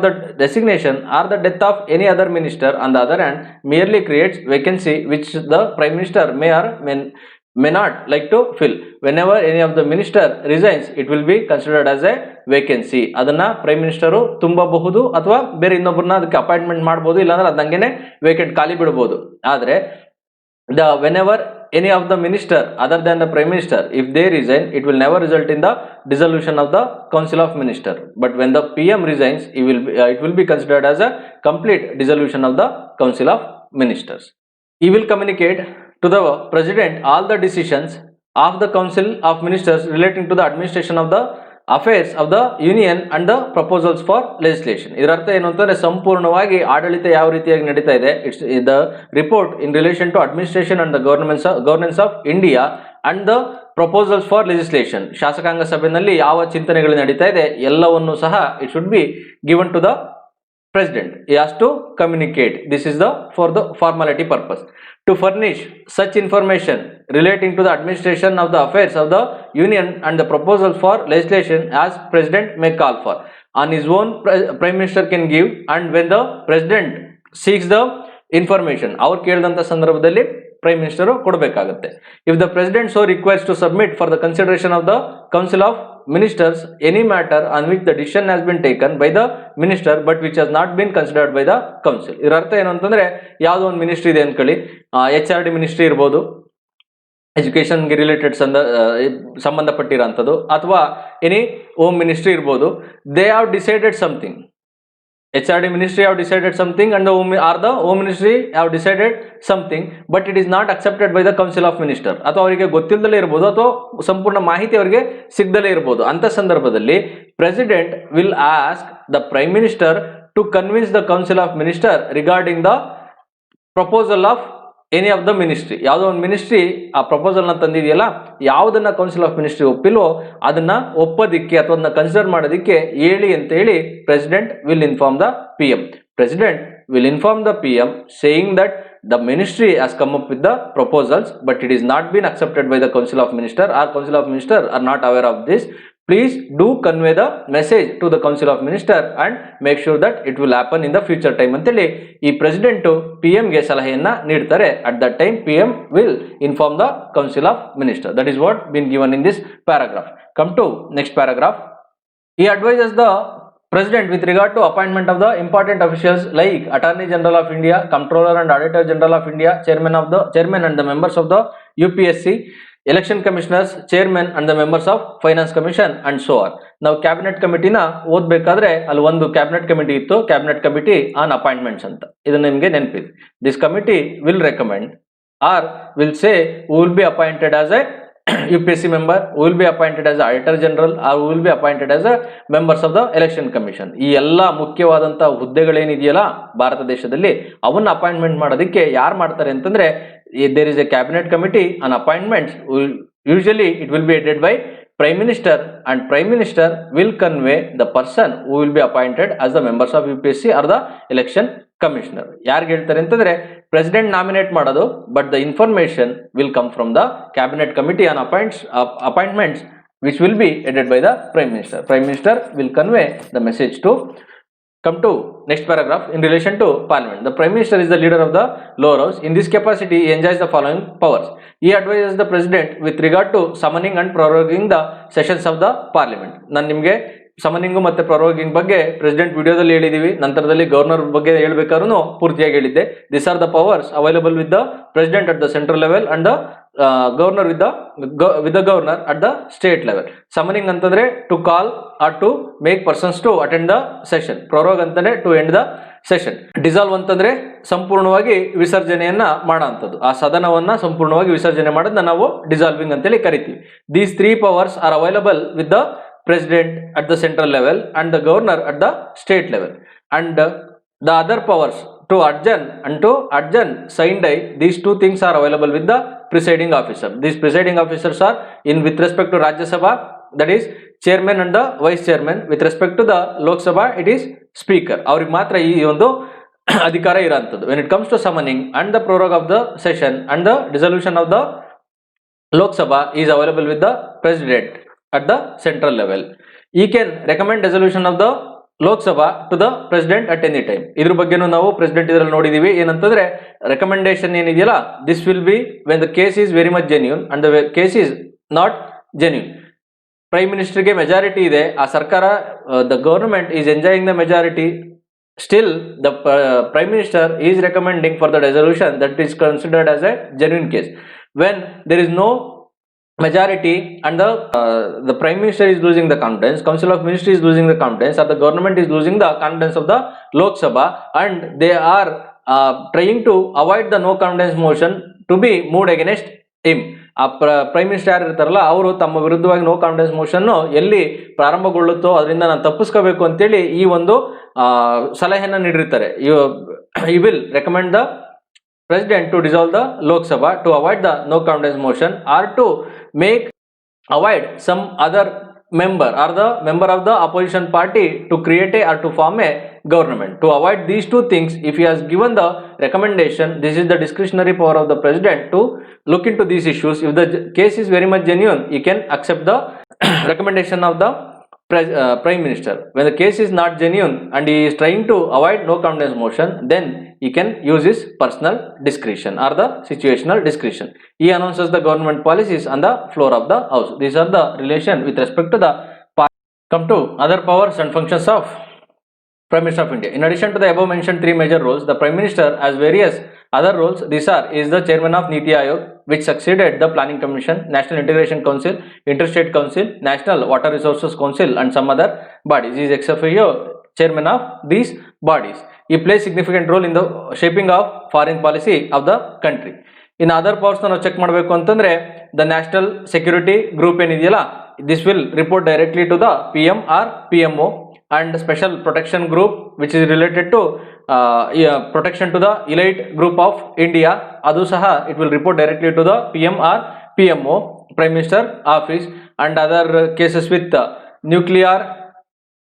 the death of any other minister on the other hand merely creates vacancy which the prime minister may or may not like to fill. Whenever any of the minister resigns, it will be considered as a vacancy. ಅದನ್ನ prime minister ತುಂಬಬಹುದು ಅಥವಾ ಬೇರೆ ಇನ್ನೊಬ್ಬರನ್ನ ಅದಕ್ಕೆ appointment ಮಾಡಬಹುದು, ಇಲ್ಲಾಂದ್ರೆ ಅದಂಗೆನೆ vacant ಖಾಲಿ ಬಿಡಬಹುದು. ಆದ್ರೆ whenever any of the minister other than the prime minister, if they resign, it will never result in the dissolution of the council of minister. But when the PM resigns, it will be considered as a complete dissolution of the council of ministers. He will communicate to the president all the decisions of the council of ministers relating to the administration of the affairs of the union and the proposals for legislation. ಇದರ ಅರ್ಥ ಏನು ಅಂತಂದ್ರೆ ಸಂಪೂರ್ಣವಾಗಿ ಆಡಳಿತ ಯಾವ ರೀತಿಯಾಗಿ ನಡೀತಾ ಇದೆ, it's the report in relation to administration and the governance of India and the proposals for legislation. ಶಾಸಕಾಂಗ ಸಭೆಯಲ್ಲಿ ಯಾವ ಚಿಂತನೆಗಳು ನಡೀತಾ ಇದೆ ಎಲ್ಲವನ್ನು ಸಹ it should be given to the president. He has to communicate. This is for the formality purpose. To furnish such information relating to the administration of the affairs of the union and the proposals for legislation as president may call for. On his own, prime minister can give, and when the president seeks the information, ಅವ್ರು ಕೇಳಿದಂಥ ಸಂದರ್ಭದಲ್ಲಿ prime minister ಕೊಡಬೇಕಾಗುತ್ತೆ. If the president so requires to submit for the consideration of the council of ministers any matter on which the decision has been taken by the minister but which has not been considered by the council. ಇದರ ಅರ್ಥ ಏನು ಅಂತಂದ್ರೆ ಯಾವುದೋ ಒಂದು ministry ಇದೆ ಅನ್ಕೊಳ್ಳಿ, HRD ministry ಇರ್ಬೋದು, ಎಜುಕೇಷನ್ಗೆ related ಸಂಬಂಧಪಟ್ಟಿರೋಂಥದ್ದು, ಅಥವಾ ಎನಿ ಹೋಮ್ ಮಿನಿಸ್ಟ್ರಿ ಇರ್ಬೋದು. They have decided something. HRD ministry have decided something and the home ministry have decided something, but it is not accepted by the council of minister. ಅಥವಾ ಅವರಿಗೆ ಗೊತ್ತಿಲ್ಲದಲೇ ಇರಬಹುದು ಅಥವಾ ಸಂಪೂರ್ಣ ಮಾಹಿತಿ ಅವರಿಗೆ ಸಿಗದಲೇ ಇರಬಹುದು. ಅಂತ ಸಂದರ್ಭದಲ್ಲಿ president will ask the prime minister to convince the council of minister regarding the proposal of any of the ministry. ಯಾವುದೋ ಒಂದು ಮಿನಿಸ್ಟ್ರಿ ಆ ಪ್ರಪೋಸಲ್ನ ತಂದಿದೆಯಲ್ಲ, ಯಾವುದನ್ನ ಕೌನ್ಸಿಲ್ ಆಫ್ ಮಿನಿಸ್ಟ್ರಿ ಒಪ್ಪಿಲ್ವೋ ಅದನ್ನ ಒಪ್ಪೋದಿಕ್ಕೆ ಅಥವಾ ಅದನ್ನ ಕನ್ಸಿಡರ್ ಮಾಡೋದಿಕ್ಕೆ ಹೇಳಿ ಅಂತ ಹೇಳಿ president will inform the PM. President will inform the PM saying that the ministry has come up with the proposals but it is not been accepted by the council of minister, or council of minister are not aware of this. Please do convey the message to the council of minister and make sure that it will happen in the future time ಅಂತೇಳಿ ಈ president PM ಗೆ ಸಲಹೆಯನ್ನ ನೀಡ್ತಾರೆ. At that time PM will inform the council of minister. That is what been given in this paragraph. Come to next paragraph. He advises the president with regard to appointment of the important officials like Attorney General of India, Comptroller and Auditor General of India, chairman and the members of the UPSC, election commissioners, chairman and the members of finance commission and so on. ನಾವು cabinet ಕಮಿಟಿನ ಓದ್ಬೇಕಾದ್ರೆ ಅಲ್ಲಿ ಒಂದು cabinet committee ಇತ್ತು, cabinet committee on appointments ಅಂತ. ಇದು ನಿಮಗೆ ನೆನಪಿದೆ. This committee will recommend or will say who will be appointed as a UPSC member, who will be appointed as Auditor General, or who will be appointed as a members of the election commission. ಈ ಎಲ್ಲ ಮುಖ್ಯವಾದಂತ ಹುದ್ದೆಗಳೇನಿದೆಯಲ್ಲ ಭಾರತ ದೇಶದಲ್ಲಿ ಅವನ್ನ appointment ಮಾಡೋದಕ್ಕೆ ಯಾರು ಮಾಡ್ತಾರೆ ಅಂತಂದ್ರೆ there is a cabinet committee on appointments. Usually it will be headed by prime minister, and prime minister will convey the person who will be appointed as the members of UPSC or the election commissioner. ಯಾರಿಗೆ ಹೇಳ್ತಾರೆ ಅಂತಂದ್ರೆ president nominate ಮಾಡೋದು, but the information will come from the cabinet committee on appointments which will be headed by the prime minister. Prime minister will convey the message to. Come to next paragraph. In relation to parliament, the prime minister is the leader of the lower house. In this capacity he enjoys the following powers. He advises the president with regard to summoning and proroguing the sessions of the parliament. ನಾನು ನಿಮಗೆ ಸಮನಿಂಗು ಮತ್ತೆ ಪ್ರೊರೋಗಿಂಗ್ ಬಗ್ಗೆ president ವಿಡಿಯೋದಲ್ಲಿ ಹೇಳಿದೀವಿ, ನಂತರದಲ್ಲಿ governor ಬಗ್ಗೆ ಹೇಳ್ಬೇಕಾದ್ರೂ ಪೂರ್ತಿಯಾಗಿ ಹೇಳಿದ್ದೆ. This are the powers available with the president at the central level and the governor with the governor at the state level. Summoning ಅಂತಂದ್ರೆ to call or to make persons to attend the session. Prorogue ಅಂತಂದ್ರೆ to end the session. Dissolve ಅಂತಂದ್ರೆ ಸಂಪೂರ್ಣವಾಗಿ ವಿಸರ್ಜನೆಯನ್ನ ಮಾಡೋ ಅಂಥದ್ದು, ಆ ಸದನವನ್ನ ಸಂಪೂರ್ಣವಾಗಿ ವಿಸರ್ಜನೆ ಮಾಡೋದನ್ನ ನಾವು ಡಿಸಾಲ್ವಿಂಗ್ ಅಂತೇಳಿ ಕರಿತೀವಿ. These 3 powers are available with the president at the central level and the governor at the state level, and the other powers to adjourn and to adjourn sine die, these 2 things are available with the presiding officer. These presiding officers are in with respect to Rajya Sabha, that is chairman and the vice chairman. With respect to the Lok Sabha, it is speaker. ಅವ್ರಿಗೆ ಮಾತ್ರ ಈ ಒಂದು ಅಧಿಕಾರ ಇರೋಂಥದ್ದು. when it comes to summoning and the prorogue of the session and the dissolution of the Lok Sabha is available with the president at the central level. He can recommend resolution of the Lok Sabha to the president at any time. ಇದ್ರ ಬಗ್ಗೆನೂ ನಾವು president ಇದರಲ್ಲಿ ನೋಡಿದೀವಿ. ಏನಂತಂದ್ರೆ recommendation ಏನಿದೆಯಲ್ಲ, this will be when the case is very much genuine and the case is not genuine. Prime ಮಿನಿಸ್ಟರ್ಗೆ majority ಇದೆ, ಆ ಸರ್ಕಾರ the government is enjoying the majority, still the prime minister is recommending for the resolution that is considered as a genuine case. when there is no majority and the prime minister is losing the confidence, council of ministry is losing the confidence, or the government is losing the confidence of the Lok Sabha, and they are trying to avoid the no confidence motion to be moved against him. ಆ prime minister ಯಾರು ಇರ್ತಾರಲ್ಲ ಅವರು ತಮ್ಮ ವಿರುದ್ಧವಾಗಿ no confidence motion ಎಲ್ಲಿ ಪ್ರಾರಂಭಗೊಳ್ಳುತ್ತೋ ಅದರಿಂದ ನಾನು ತಪ್ಪಿಸ್ಕೋಬೇಕು ಅಂತೇಳಿ ಈ ಒಂದು ಸಲಹೆಯನ್ನು ನೀಡಿರ್ತಾರೆ. You will recommend the President to dissolve the Lok Sabha to avoid the no confidence motion, or to avoid some other member or the member of the opposition party to create or to form a government. To avoid these two things, if he has given the recommendation, this is the discretionary power of the president to look into these issues. If the case is very much genuine, he can accept the recommendation of the prime minister. When the case is not genuine and he is trying to avoid no confidence motion, then he can use his personal discretion or the situational discretion. He announces the government policies on the floor of the house. These are the relation with respect to the party. Come to other powers and functions of Prime Minister of India. In addition to the above mentioned three major roles, the Prime Minister has various other roles. These is the chairman of Niti Aayog, which succeeded the Planning Commission, National Integration Council, Interstate Council, National Water Resources Council, and some other bodies. He is ex officio chairman of these bodies. He plays significant role in the shaping of foreign policy of the country. In other powers ನಾವು check ಮಾಡಬೇಕು ಅಂತಂದ್ರೆ the national security group ಏನಿದೆಯಲ್ಲ, this will report directly to the PM or PMO, and special protection group which is related to protection to the elite group of India, adu saha it will report directly to the PM or PMO, Prime Minister office. And other cases with nuclear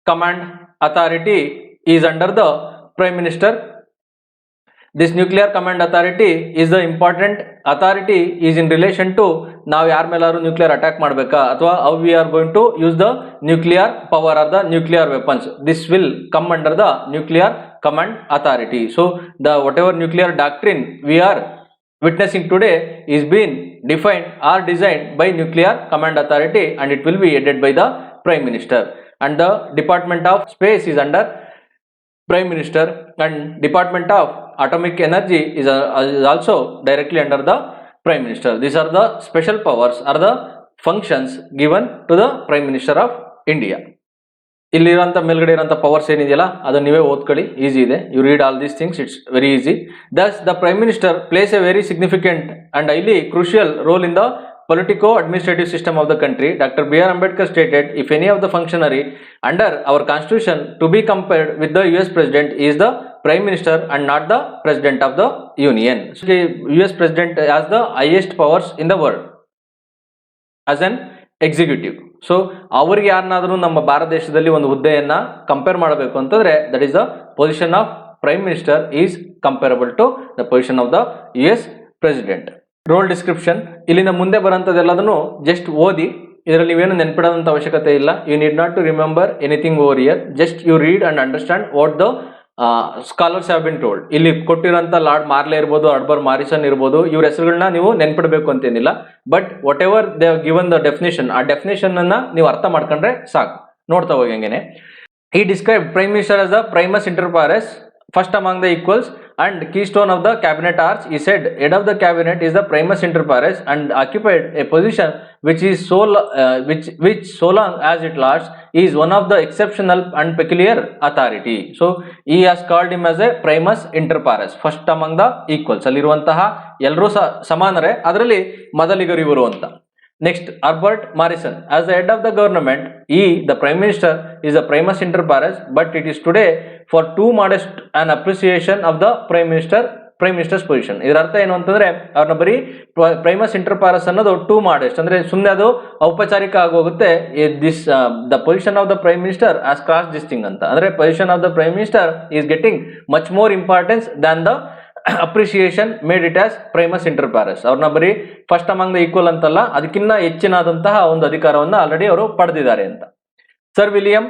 command authority is under the Prime Minister. This nuclear command authority is the important authority is in relation to ನಾವು ಯಾರ ಮೇಲಾದ್ರು nuclear attack ಮಾಡಬೇಕಾ ಅಥವಾ how we are going to use the nuclear power or the nuclear weapons. This will come under the nuclear command authority. So the whatever nuclear doctrine we are witnessing today is being defined or designed by nuclear command authority, and it will be headed by the Prime Minister. And the Department of Space is under Prime Minister, and Department of Atomic Energy is also directly under the Prime Minister. These are the special powers or the functions given to the Prime Minister of India. ಇಲ್ಲಿರುವಂಥ ಮೇಲ್ಗಡೆ ಇರುವಂಥ powers ಏನಿದೆಯಲ್ಲ ಅದನ್ನು ನೀವೇ ಓದ್ಕೊಳ್ಳಿ, easy ಇದೆ. You read all these things, it's very easy. Thus the prime minister plays a very significant and highly crucial role in the politico-administrative system of the country. Dr. B.R. Ambedkar stated, if any of the functionary under our constitution to be compared with the US President is the Prime Minister and not the President of the Union. So the US President has the highest powers in the world as an executive. So ಅವ್ರಿಗೆ ಯಾರನ್ನಾದ್ರೂ ನಮ್ಮ ಭಾರತ ದೇಶದಲ್ಲಿ ಒಂದು ಹುದ್ದೆಯನ್ನ compare ಮಾಡಬೇಕು ಅಂತಂದ್ರೆ that is the position of prime minister is comparable to the position of the US President. Role description ಇಲ್ಲಿಂದ ಮುಂದೆ ಬರೋಂಥದ್ದೆಲ್ಲದನ್ನು just ಓದಿ, ಇದರಲ್ಲಿ ನೀವೇನು ನೆನ್ಪಿಡೋದಂಥ ಅವಶ್ಯಕತೆ ಇಲ್ಲ. You need not to remember anything over year, just you read and understand what the scholars have been told. ಇಲ್ಲಿ ಕೊಟ್ಟಿರೋಂಥ ಲಾರ್ಡ್ ಮಾರ್ಲೆ ಇರ್ಬೋದು, ಅಡ್ಬರ್ ಮಾರಿಸನ್ ಇರ್ಬೋದು, ಇವ್ರ ಹೆಸರುಗಳನ್ನ ನೀವು ನೆನ್ಪಿಡಬೇಕು ಅಂತೇನಿಲ್ಲ. But what ever they have given the definition, ಆ ಡೆಫಿನೇಷನ್ ಅನ್ನ ನೀವು ಅರ್ಥ ಮಾಡ್ಕೊಂಡ್ರೆ ಸಾಕು. ನೋಡ್ತಾ ಹೋಗಿ ಹಂಗೇನೆ. He described Prime Minister as the primus inter pares, first among the equals and keystone of the cabinet arch. He said head of the cabinet is the primus inter pares and occupied a position which is which so long as it lasts is one of the exceptional and peculiar authority. So he has called him as a primus inter pares, first among the equals. ಅಲ್ಲಿರುವಂತಹ ಎಲ್ಲರೂ ಸಮಾನರೇ, ಅದರಲ್ಲಿ ಮೊದಲಿಗರು ಇವರು ಅಂತ. Next, Herbert Marrison. As the head of the government, he, the Prime Minister, is the primus inter pares, but it is today for too modest an appreciation of the Prime Minister's position. ಇದರ ಅರ್ಥ ಏನು ಅಂತಂದ್ರೆ ಅವ್ರನ್ನ ಬರೀ Primus inter Paras ಅನ್ನೋದು two modest, ಅಂದ್ರೆ ಸುಮ್ಮನೆ ಅದು ಔಪಚಾರಿಕ ಆಗೋಗುತ್ತೆ. This the position of the prime minister as cross this thing ಅಂತ, ಅಂದ್ರೆ position of the prime minister is getting much more importance than the appreciation made it as Primus inter Paras. ಅವ್ರನ್ನ ಬರೀ first among the equal ಅಂತಲ್ಲ, ಅದಕ್ಕಿಂತ ಹೆಚ್ಚಿನಾದಂತಹ ಒಂದು ಅಧಿಕಾರವನ್ನು already ಅವರು ಪಡೆದಿದ್ದಾರೆ ಅಂತ. ಸರ್ ವಿಲಿಯಂ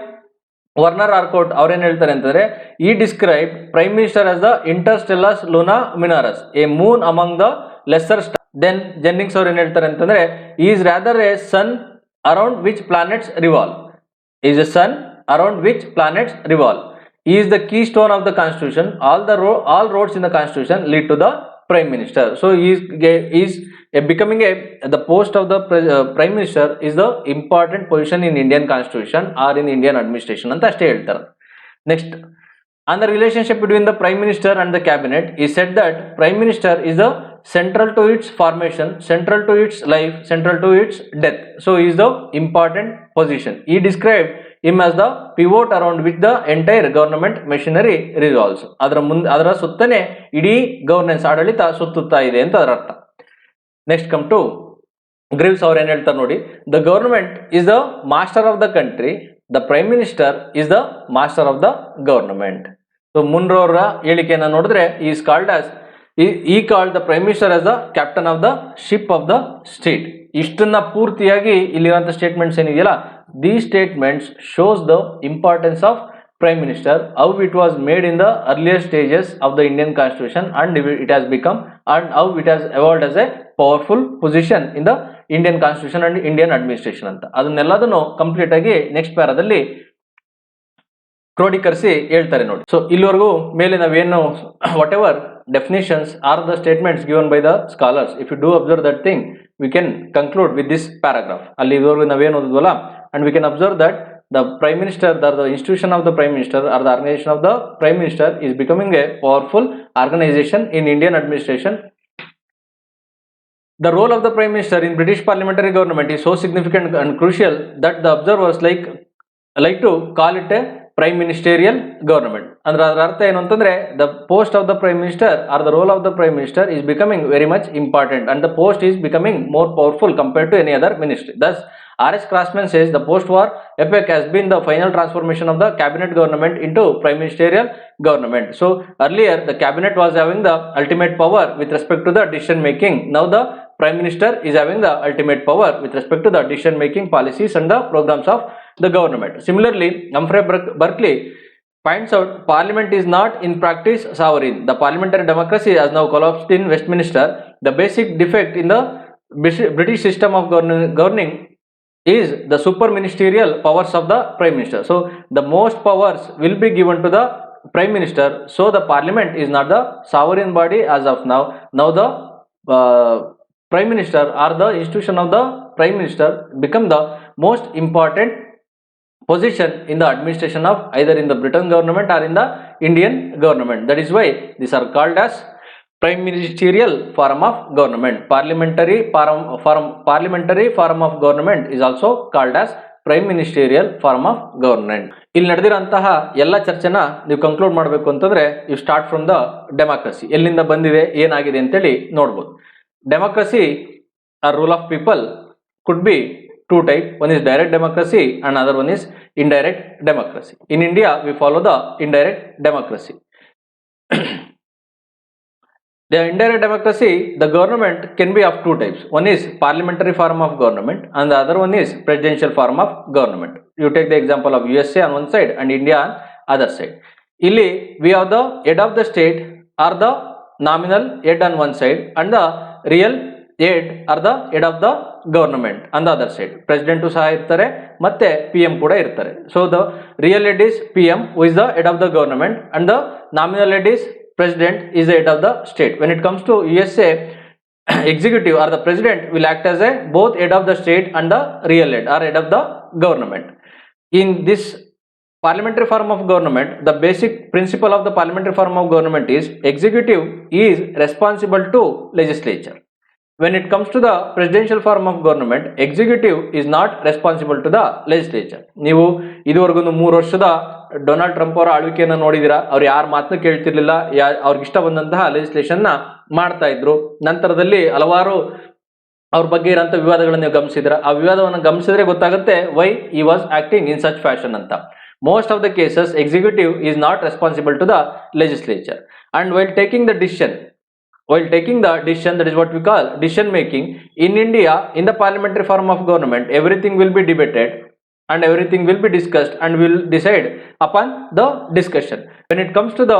ವರ್ನರ್ ಆರ್ಕೋಟ್ ಅವ್ರೇನ್ ಹೇಳ್ತಾರೆ ಅಂತಂದ್ರೆ, he describe prime minister as the ಇಂಟರ್ಸ್ಟೆಲ್ಲಸ್ ಲೂನಾ ಮಿನಾರಸ್, a moon among the lesser star. Then Jennings ಅವ್ರು ಏನ್ ಹೇಳ್ತಾರೆ ಅಂತಂದ್ರೆ, is rather a sun around which planets revolve, is a sun around which planets revolve. He is the keystone of the constitution. All roads in the constitution lead to the prime minister. So he is becoming the post of the prime minister is the important position in Indian constitution or in Indian administration ಅಂತ ಅಷ್ಟೇ ಹೇಳ್ತಾರೆ. Next, on the relationship between the prime minister and the cabinet is said that prime minister is the central to its formation, central to its life, central to its death. So he is the important position. He described him as the pivot around which the entire government machinery revolves. ಅದರ ಸುತ್ತನೆ ಇಡೀ governance ಆಡಳಿತ ಸುತ್ತುತ್ತಾ ಇದೆ ಅಂತ ಅದರ ಅರ್ಥ. Next come to Greaves ಅವ್ರು ಏನ್ ಹೇಳ್ತಾರೆ ನೋಡಿ, the government is the master of the country, the prime minister is the master of the government. So ಮುನ್ರವರ ಹೇಳಿಕೆಯನ್ನು ನೋಡಿದ್ರೆ is called as he called the prime minister as the captain of the ship of the state. ಇಷ್ಟನ್ನ ಪೂರ್ತಿಯಾಗಿ ಇಲ್ಲಿರುವಂತ statements ಏನಿದೆಯಲ್ಲ, these statements shows the importance of prime minister, how it was made in the earlier stages of the Indian constitution and it has become, and how it has evolved as a powerful position in the Indian constitution and Indian administration ಅಂತ ಅದನ್ನೆಲ್ಲದನ್ನು complete ಆಗಿ next ಪ್ಯಾರಾದಲ್ಲಿ ಕ್ರೋಢೀಕರಿಸಿ ಹೇಳ್ತಾರೆ ನೋಡಿ. So ಇಲ್ಲಿವರೆಗೂ ಮೇಲೆ ನಾವೇನು whatever definitions are the statements given by the scholars, if you do observe that thing we can conclude with this paragraph. ಅಲ್ಲಿ ಇದುವರೆಗೂ ನಾವೇನು ಓದಿದ್ವಲ್ಲ, and we can observe that the prime minister, the institution of the prime minister or the organization of the prime minister is becoming a powerful organization in Indian administration. The role of the prime minister in British parliamentary government is so significant and crucial that the observers like to call it a prime ministerial government. ಅಂದ್ರೆ ಅದರ ಅರ್ಥ ಏನು ಅಂತಂದ್ರೆ, the post of the prime minister or the role of the prime minister is becoming very much important and the post is becoming more powerful compared to any other ministry. Thus R.S. Craftsman says the post-war epoch has been the final transformation of the cabinet government into prime ministerial government. So earlier the cabinet was having the ultimate power with respect to the decision making. Now the prime minister is having the ultimate power with respect to the decision making policies and the programs of the government. Similarly, Humphrey Berkeley points out parliament is not in practice sovereign. The parliamentary democracy has now collapsed in Westminster. The basic defect in the British system of governing is the super ministerial powers of the prime minister. So the most powers will be given to the prime minister. So the parliament is not the sovereign body as of now. Now the prime minister or the institution of the prime minister become the most important position in the administration of either in the Britain government or in the Indian government. That is why these are called as prime ministerial form of government. Parliamentary form of government is also called as prime ministerial form of government. ಇಲ್ಲಿ ನಡೆದಿರಂತಹ ಎಲ್ಲ ಚರ್ಚೆನ ನೀವು conclude ಮಾಡಬೇಕು ಅಂತಂದ್ರೆ you start from the democracy. ಎಲ್ಲಿಂದ ಬಂದಿದೆ, ಏನಾಗಿದೆ ಅಂತೇಳಿ ನೋಡ್ಬೋದು. Democracy or rule of people could be two type. One is direct democracy and another one is indirect democracy. In India we follow the indirect democracy. The indirect democracy, the government can be of two types. One is parliamentary form of government and the other one is presidential form of government. You take the example of USA on one side and India on other side. Illi we have the head of the state or the nominal head on one side and the real head or the head of the government on the other side. President ಸಹ ಇರ್ತಾರೆ ಮತ್ತೆ PM ಕೂಡ ಇರ್ತಾರೆ. So the real head is PM who is the head of the government and the nominal head is President is the head of the state. When it comes to USA, executive or the president will act as a both head of the state and the real head or head of the government. In this parliamentary form of government, the basic principle of the parliamentary form of government is executive is responsible to legislature. When it comes to the presidential form of government, executive is not responsible to the legislature. ನೀವು ಇದುವರೆಗೂ 3 ವರ್ಷದ Donald Trump ಅವರ ಆಳ್ವಿಕೆಯನ್ನು ನೋಡಿದಿರಾ. ಅವ್ರು ಯಾರ ಮಾತನ್ನು ಕೇಳ್ತಿರ್ಲಿಲ್ಲ, ಅವ್ರಿಗೆ ಇಷ್ಟ ಬಂದಂತಹ ಲೆಜಿಸ್ಲೇಷನ್ ನ ಮಾಡ್ತಾ ಇದ್ರು. ನಂತರದಲ್ಲಿ ಹಲವಾರು ಅವ್ರ ಬಗ್ಗೆ ಇರೋಂಥ ವಿವಾದಗಳನ್ನು ನೀವು ಗಮನಿಸಿದ್ರ. ಆ ವಿವಾದವನ್ನು ಗಮನಿಸಿದ್ರೆ ಗೊತ್ತಾಗುತ್ತೆ ವೈ ಈ was acting in such fashion ಅಂತ. Most of the cases executive is not responsible to the legislature, and while taking the decision, that is what we call decision making in India, in the parliamentary form of government, everything will be debated and everything will be discussed and will decide upon the discussion. When it comes to the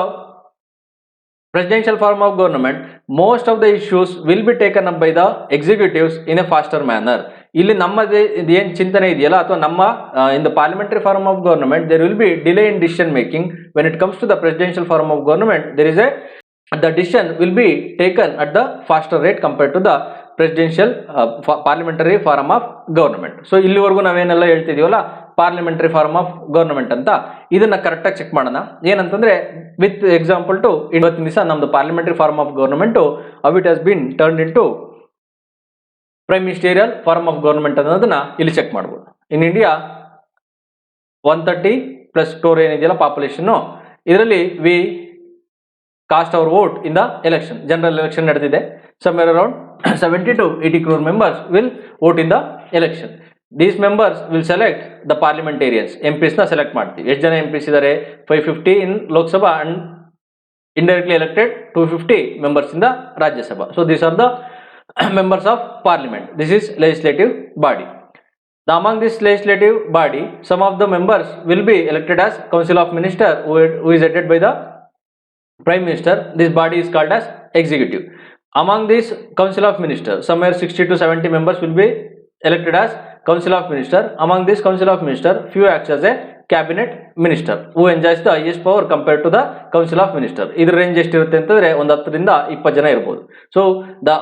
presidential form of government, most of the issues will be taken up by the executives in a faster manner. ಇಲ್ಲಿ ನಮ್ಮದೇ ಏನು ಚಿಂತನೆ ಇದೆಯಲ್ಲ ಅಥವಾ ನಮ್ಮ in the parliamentary form of government there will be delay in decision making. When it comes to the presidential form of government, there is the decision will be taken at the faster rate compared to the presidential parliamentary form of government. So ಇಲ್ಲಿವರೆಗೂ ನಾವೇನೆಲ್ಲ ಹೇಳ್ತಿದೀವಲ್ಲ parliamentary form of government ಅಂತ, ಇದನ್ನ ಕರೆಕ್ಟಾಗಿ check ಮಾಡೋಣ. ಏನಂತಂದ್ರೆ with example to ಇವತ್ತಿನ ದಿವಸ ನಮ್ದು parliamentary form of government how it has been turned into prime ministerial form of government ಅನ್ನೋದನ್ನ ಇಲ್ಲಿ ಚೆಕ್ ಮಾಡ್ಬೋದು. ಇನ್ ಇಂಡಿಯಾ 130 ಪ್ಲಸ್ ಸ್ಟೋರ್ ಏನಿದೆಯಲ್ಲ ಪಾಪ್ಯುಲೇಷನ್, ಇದರಲ್ಲಿ we cast our vote in the election. General election ನಡೆದಿದೆ. somewhere around 70 to 80 crore members will vote in the election. These members will select the parliamentarians. MPs na select ಮಾಡ್ತೀವಿ. ಎಷ್ಟು ಜನ MPs ಇದ್ದಾರೆ? 550 in Lok Sabha and indirectly elected 250 members in the Rajya Sabha. So these are the members of parliament. This is legislative body. Among this legislative body, some of the members will be elected as Council of Minister, who is headed by the Prime Minister. This body is called as executive. Among this Council of Ministers, somewhere 60 to 70 members will be elected as Council of Minister. Among this Council of Minister, few acts as a cabinet minister, who enjoys the highest power compared to the Council of Minister. Idra range estirutte antandre ಒಂದು 10 ರಿಂದ 20 ಜನ ಇರಬಹುದು. So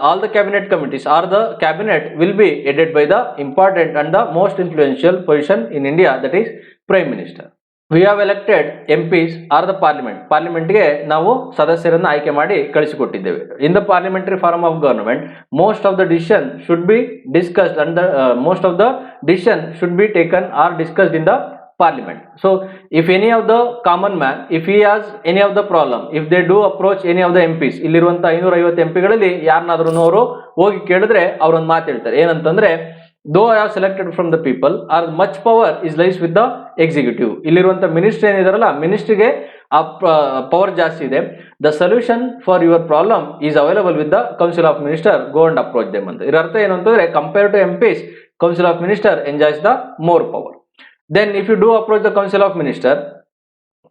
all the cabinet committees or the cabinet will be headed by the important and the most influential position in India, that is Prime Minister. We have elected MPs or the parliament. ಪಾರ್ಲಿಮೆಂಟ್ಗೆ ನಾವು ಸದಸ್ಯರನ್ನು ಆಯ್ಕೆ ಮಾಡಿ ಕಳಿಸಿಕೊಟ್ಟಿದ್ದೇವೆ. In the parliamentary form of government, most of the decision should be discussed and most of the decision should be taken or discussed in the parliament. So if any of the common man, if he has any of the problem, if they do approach any of the MPs, ಇಲ್ಲಿರುವಂತ 550 MPಗಳಲ್ಲಿ ಯಾರನ್ನಾದ್ರೂ ಅವರು ಹೋಗಿ ಕೇಳಿದ್ರೆ ಅವರೊಂದು ಮಾತು ಹೇಳ್ತಾರೆ. ಏನಂತಂದ್ರೆ, though I have selected from the people, or much power is lies with the executive. ಇಲ್ಲಿರುವಂತ minister ಏನಿದಾರಲ್ಲ, ಮಿನಿಸ್ಟ್ರಿಗೆ ಆ ಪವರ್ ಜಾಸ್ತಿ ಇದೆ. The solution for your problem is available with the Council of Minister. Go and approach them ಅಂತ. ಇದರ ಅರ್ಥ ಏನು ಅಂತಂದ್ರೆ, compared to MPs, Council of Minister enjoys the more power. Then if you do approach the Council of Minister,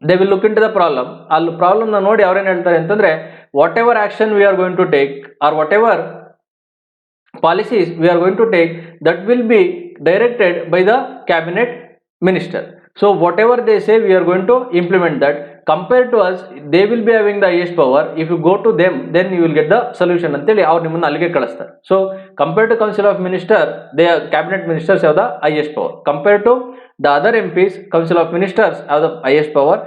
they will look into the problem. ಅಲ್ಲಿ problem ನ ನೋಡಿ ಅವ್ರೇನ್ ಹೇಳ್ತಾರೆ ಅಂತಂದ್ರೆ, whatever action we are going to take or whatever policies we are going to take, that will be directed by the cabinet minister. So whatever they say, we are going to implement that. Compared to us, they will be having the highest power. If you go to them, then you will get the solution ಅಂತೇಳಿ ಅವ್ರು ನಿಮ್ಮನ್ನ ಅಲ್ಲಿಗೆ ಕಳಿಸ್ತಾರೆ. So compared to Council of Minister, their cabinet ministers have the highest power. Compared to the other MPs, Council of Ministers have the highest power.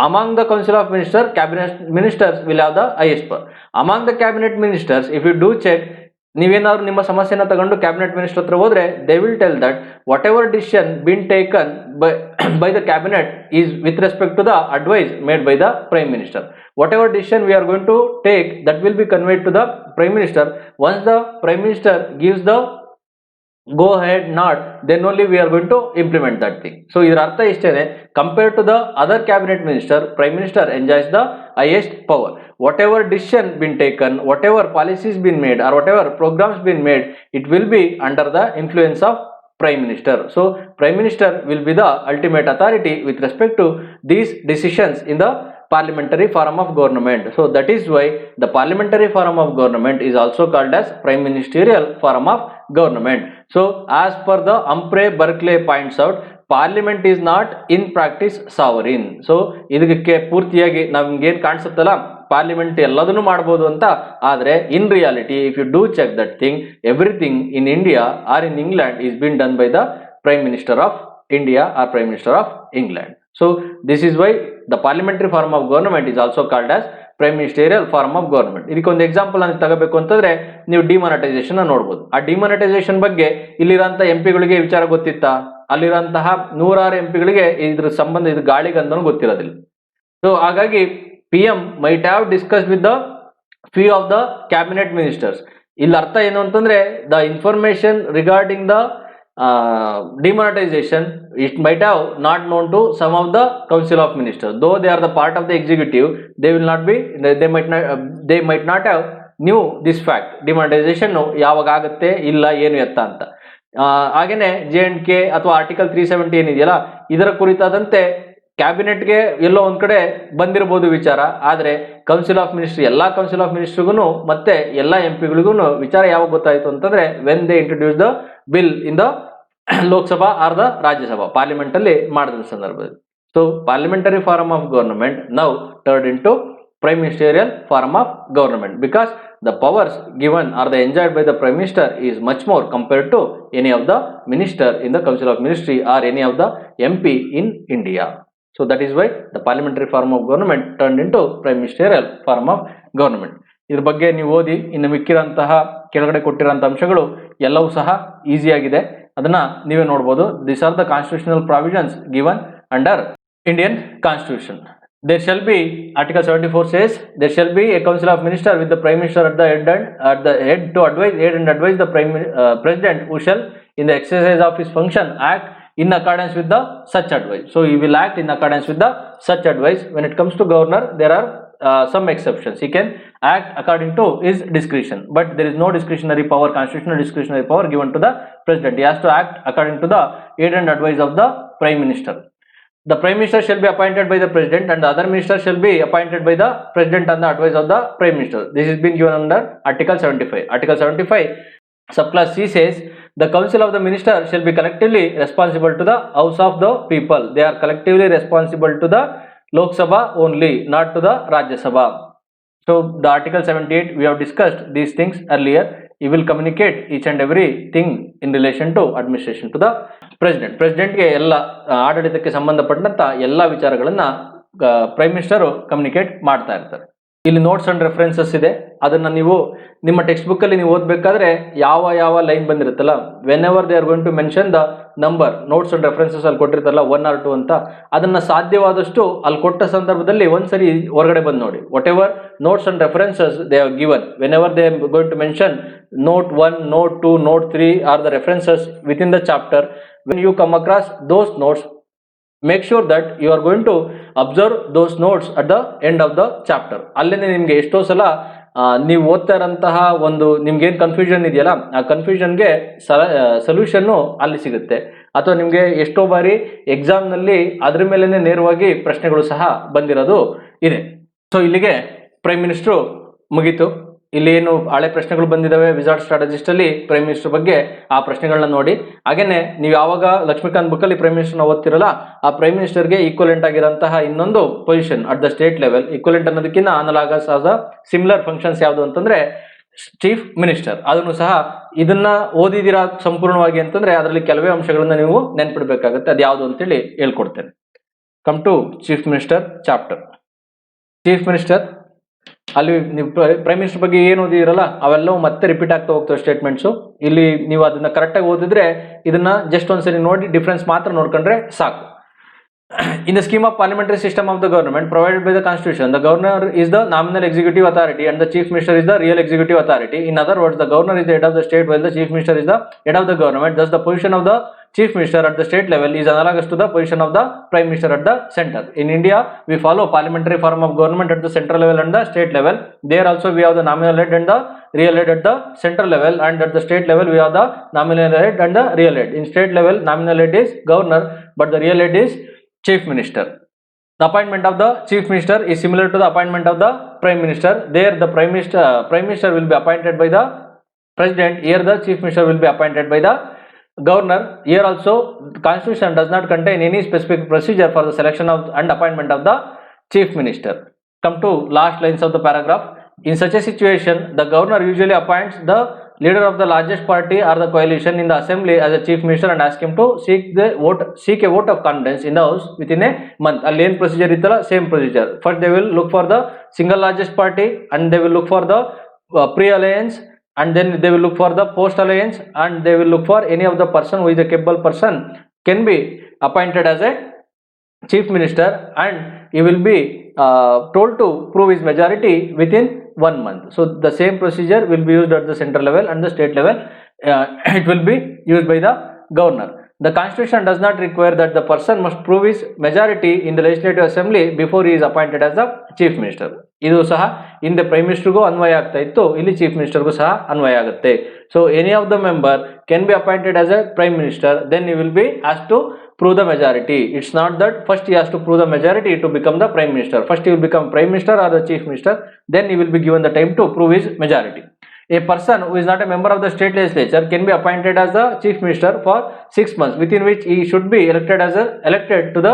Among the Council of Ministers, cabinet ministers will have the highest power. Among the cabinet ministers, if you do check, ನೀವೇನಾದ್ರು ನಿಮ್ಮ ಸಮಸ್ಯೆನ ತಗೊಂಡು cabinet minister ಹತ್ರ ಹೋದ್ರೆ, they will tell that whatever decision been taken by the cabinet is with respect to the advice made by the prime minister. Whatever decision we are going to take, that will be conveyed to the prime minister. Once the prime minister gives the go ahead nod, then only we are going to implement that thing. So ಇದರ ಅರ್ಥ ಇಷ್ಟೇನೆ, compared to the other cabinet minister, prime minister enjoys the highest power. Whatever decision been taken, whatever policies been made, or whatever programs been made, it will be under the influence of prime minister. So prime minister will be the ultimate authority with respect to these decisions in the parliamentary form of government. So that is why the parliamentary form of government is also called as prime ministerial form of government. So as per the Humphrey Berkeley points out, parliament is not in practice sovereign. So ಇದಕ್ಕೆ ಪೂರ್ತಿಯಾಗಿ ನಮ್ಗೆ ಏನ್ ಕಾಣಿಸುತ್ತಲ್ಲ, parliament ಎಲ್ಲದನ್ನು ಮಾಡಬಹುದು ಅಂತ, ಆದ್ರೆ in reality if you do check that thing, everything in India or in England is been done by the prime minister of India or prime minister of England. So this is why the parliamentary form of government is also called as prime ministerial form of government. ಇದಕ್ಕೊಂದು example ನಾನು ತಗೋಬೇಕು ಅಂತಂದ್ರೆ, ನೀವು demonetisation ನೋಡಬಹುದು. ಆ demonetisation ಬಗ್ಗೆ ಇಲ್ಲಿರಂತ ಎಂಪಿಗಳಿಗೆ ವಿಚಾರ ಗೊತ್ತಿತ್ತಾ? ಅಲ್ಲಿರಂತಹ 106 ಎಂಪಿಗಳಿಗೆ ಇದ್ರ ಸಂಬಂಧ, ಇದು ಗಾಳಿಗಂಧನೂ ಗೊತ್ತಿರೋದಿಲ್ಲ. ಸೊ ಹಾಗಾಗಿ PM might have discussed with the few of the cabinet ministers. ಇಲ್ಲಿ ಅರ್ಥ ಏನು ಅಂತಂದ್ರೆ, the information regarding the demonetization, it might have not known to some of the Council of Ministers. Though they are the part of the executive, they will not be, they might not have knew this fact. Demonetization ಯಾವಾಗ ಆಗುತ್ತೆ, ಇಲ್ಲ, ಏನು ಎತ್ತ ಅಂತ. ಹಾಗೇನೆ J&K ಅಥವಾ article 370 ಏನಿದೆಯಲ್ಲ, ಇದರ ಕುರಿತಾದಂತೆ ಕ್ಯಾಬಿನೆಟ್ಗೆ ಎಲ್ಲೋ ಒಂದ್ ಕಡೆ ಬಂದಿರಬಹುದು ವಿಚಾರ, ಆದ್ರೆ ಕೌನ್ಸಿಲ್ ಆಫ್ ಮಿನಿಸ್ಟ್ರಿ, ಎಲ್ಲಾ ಕೌನ್ಸಿಲ್ ಆಫ್ ಮಿನಿಸ್ಟ್ರಿಗೂ ಮತ್ತೆ ಎಲ್ಲಾ ಎಂಪಿಗಳಿಗೂ ವಿಚಾರ ಯಾವಾಗ ಗೊತ್ತಾಯ್ತು ಅಂತಂದ್ರೆ, when they introduce the bill in the Lok Sabha or the Rajya Sabha parliament ಅಲ್ಲಿ ಮಾಡಿದ ಸಂದರ್ಭದಲ್ಲಿ. So parliamentary form of government now turned into prime ministerial form of government, because the powers given or the enjoyed by the Prime Minister is much more compared to any of the minister in the Council of Ministry or any of the MP in India. So that is why the parliamentary form of government turned into prime ministerial form of government. ಇದ್ರ ಬಗ್ಗೆ ನೀವು ಓದಿ. ಇನ್ನು ಮಿಕ್ಕಿರಂತಹ ಕೆಳಗಡೆ ಕೊಟ್ಟಿರುವಂತಹ ಅಂಶಗಳು ಎಲ್ಲವೂ ಸಹ ಈಸಿ ಆಗಿದೆ, ಅದನ್ನ ನೀವೇ ನೋಡಬಹುದು. These are the constitutional provisions given under Indian Constitution. There shall be, Article 74 says, there shall be a council of ministers with the prime minister at the head to aid and advise the president, who shall in the exercise of his function act in accordance with the such advice. So he will act in accordance with the such advice. When it comes to governor, there are some exceptions. He can act according to his discretion, but there is no discretionary power, constitutional discretionary power given to the president. He has to act according to the aid and advice of the prime minister. The prime minister shall be appointed by the president and the other ministers shall be appointed by the president on the advice of the prime minister. This has been given under Article 75. Article 75 subclass C says, the council of the minister shall be collectively responsible to the house of the people. They are collectively responsible to the Lok Sabha only, not to the Rajya Sabha. So the Article 78, we have discussed these things earlier. He will communicate each and everything in relation to administration to the president. Presidentಗೆ ಎಲ್ಲ ಆಡಳಿತಕ್ಕೆ ಸಂಬಂಧಪಟ್ಟಂತ ಎಲ್ಲ ವಿಚಾರಗಳನ್ನ prime minister communicate ಮಾಡ್ತಾ ಇರ್ತಾರೆ. ಇಲ್ಲಿ notes and references ಇದೆ, ಅದನ್ನ ನೀವು ನಿಮ್ಮ ಟೆಕ್ಸ್ಟ್ ಬುಕ್ ಅಲ್ಲಿ ನೀವು ಓದಬೇಕಾದ್ರೆ ಯಾವ ಲೈನ್ ಬಂದಿರುತ್ತಲ್ಲ, whenever they are going to mention the number, notes and references ಅಲ್ಲಿ ಕೊಟ್ಟಿರ್ತಾರಲ್ಲ 1 or 2 ಅಂತ, ಅದನ್ನ ಸಾಧ್ಯವಾದಷ್ಟು ಅಲ್ಲಿ ಕೊಟ್ಟ ಸಂದರ್ಭದಲ್ಲಿ ಒಂದ್ಸರಿ ಹೊರಗಡೆ ಬಂದು ನೋಡಿ. Whatever notes and references they have given, whenever they are going to mention note 1, note 2, note 3 are the references within the chapter. When you come across those notes, make sure that you are going to observe those notes at the end of the chapter. ಅಲ್ಲೇನೆ ನಿಮ್ಗೆ ಎಷ್ಟೋ ಸಲ ನೀವು ಓದ್ತಾ ಇರೋಂತಹ ಒಂದು ನಿಮ್ಗೇನು confusion ಇದೆಯಲ್ಲ, ಆ ಕನ್ಫ್ಯೂಷನ್ಗೆ ಸೊಲ್ಯೂಷನ್ನು ಅಲ್ಲಿ ಸಿಗುತ್ತೆ. ಅಥವಾ ನಿಮಗೆ ಎಷ್ಟೋ ಬಾರಿ ಎಕ್ಸಾಮ್ನಲ್ಲಿ ಅದ್ರ ಮೇಲೇ ನೇರವಾಗಿ ಪ್ರಶ್ನೆಗಳು ಸಹ ಬಂದಿರೋದು ಇದೆ. ಸೊ ಇಲ್ಲಿಗೆ ಪ್ರೈಮ್ ಮಿನಿಸ್ಟ್ರು ಮುಗೀತು. ಇಲ್ಲಿ ಏನು ಹಳೆ ಪ್ರಶ್ನೆಗಳು ಬಂದಿದ್ದಾವೆ ವಿಜಾರ್ಡ್ ಸ್ಟ್ರಾಟಜಿಸ್ಟ್ ಅಲ್ಲಿ ಪ್ರೈಮ್ ಮಿನಿಸ್ಟರ್ ಬಗ್ಗೆ, ಆ ಪ್ರಶ್ನೆಗಳನ್ನ ನೋಡಿ. ಹಾಗೇನೆ ನೀವು ಯಾವಾಗ ಲಕ್ಷ್ಮೀಕಾಂತ್ ಬುಕ್ ಅಲ್ಲಿ ಪ್ರೈಮ್ ಮಿನಿಸ್ಟರ್ನ ಓದ್ತಿರಲ್ಲ, ಆ ಪ್ರೈಮ್ ಮಿನಿಸ್ಟರ್ಗೆ ಈಕ್ವಲೆಂಟ್ ಆಗಿರೋಂತಹ ಇನ್ನೊಂದು position at the state level, equivalent ಅನ್ನೋದಕ್ಕಿಂತ analogous as a similar functions ಯಾವುದು ಅಂತಂದ್ರೆ ಚೀಫ್ ಮಿನಿಸ್ಟರ್. ಅದನ್ನು ಸಹ ಇದನ್ನ ಓದಿದಿರಾ ಸಂಪೂರ್ಣವಾಗಿ ಅಂತಂದ್ರೆ ಅದರಲ್ಲಿ ಕೆಲವೇ ಅಂಶಗಳನ್ನ ನೀವು ನೆನ್ಪಿಡ್ಬೇಕಾಗತ್ತೆ. ಅದು ಯಾವುದು ಅಂತೇಳಿ ಹೇಳ್ಕೊಡ್ತೇನೆ. Come to chief minister chapter. Chief minister ಅಲ್ಲಿ ನೀವು ಪ್ರೈಮ್ ಮಿನಿಸ್ಟರ್ ಬಗ್ಗೆ ಏನು ಓದಿದಿರಲ್ಲ ಅವೆಲ್ಲವೂ ಮತ್ತೆ ರಿಪೀಟ್ ಆಗ್ತಾ ಹೋಗ್ತವೆ ಸ್ಟೇಟ್ಮೆಂಟ್ಸು. ಇಲ್ಲಿ ನೀವು ಅದನ್ನ ಕರೆಕ್ಟಾಗಿ ಓದಿದ್ರೆ ಇದನ್ನ ಜಸ್ಟ್ ಒಂದ್ಸರಿ ನೋಡಿ ಡಿಫ್ರೆನ್ಸ್ ಮಾತ್ರ ನೋಡ್ಕೊಂಡ್ರೆ ಸಾಕು. In the scheme of parliamentary system of the government provided by the constitution, the governor is the nominal executive authority and the chief minister is the real executive authority. In other words, the governor is the head of the state while the chief minister is the head of the government. Thus the position of the chief minister at the state level is analogous to the position of the prime minister at the center. In India, we follow parliamentary form of government at the central level and the state level. There also we have the nominal head and the real head at the central level, and at the state level we have the nominal head and the real head. In state level, nominal head is governor, but the real head is chief minister. The appointment of the chief minister is similar to the appointment of the prime minister. There the prime minister will be appointed by the president. Here the chief minister will be appointed by the governor. Here also the constitution does not contain any specific procedure for the selection of and appointment of the chief minister. Come to last lines of the paragraph. In such a situation, the governor usually appoints the leader of the largest party or the coalition in the assembly as a chief minister and ask him to seek a vote of confidence in the house within a month. Alli ಏನು procedure ಇತ್ತಲ್ಲ same procedure. First they will look for the single largest party and they will look for the pre-alliance, and then they will look for the post-alliance, and they will look for any of the person who is a capable person can be appointed as a chief minister, and he will be told to prove his majority within 1 month. So the same procedure will be used at the central level and the state level. It will be used by the governor. The constitution does not require that the person must prove his majority in the legislative assembly before he is appointed as the chief minister. ಇದು ಸಹ ಹಿಂದೆ prime ಮಿನಿಸ್ಟರ್ಗೂ ಅನ್ವಯ ಆಗ್ತಾ ಇತ್ತು, ಇಲ್ಲಿ chief ಮಿನಿಸ್ಟರ್ಗೂ ಸಹ ಅನ್ವಯ ಆಗುತ್ತೆ. So any of the member can be appointed as a prime minister, then he will be asked to prove the majority. It's not that first he has to prove the majority to become the prime minister. First he will become prime minister or the chief minister, then he will be given the time to prove his majority. A person who is not a member of the state legislature can be appointed as the chief minister for 6 months, within which he should be elected to the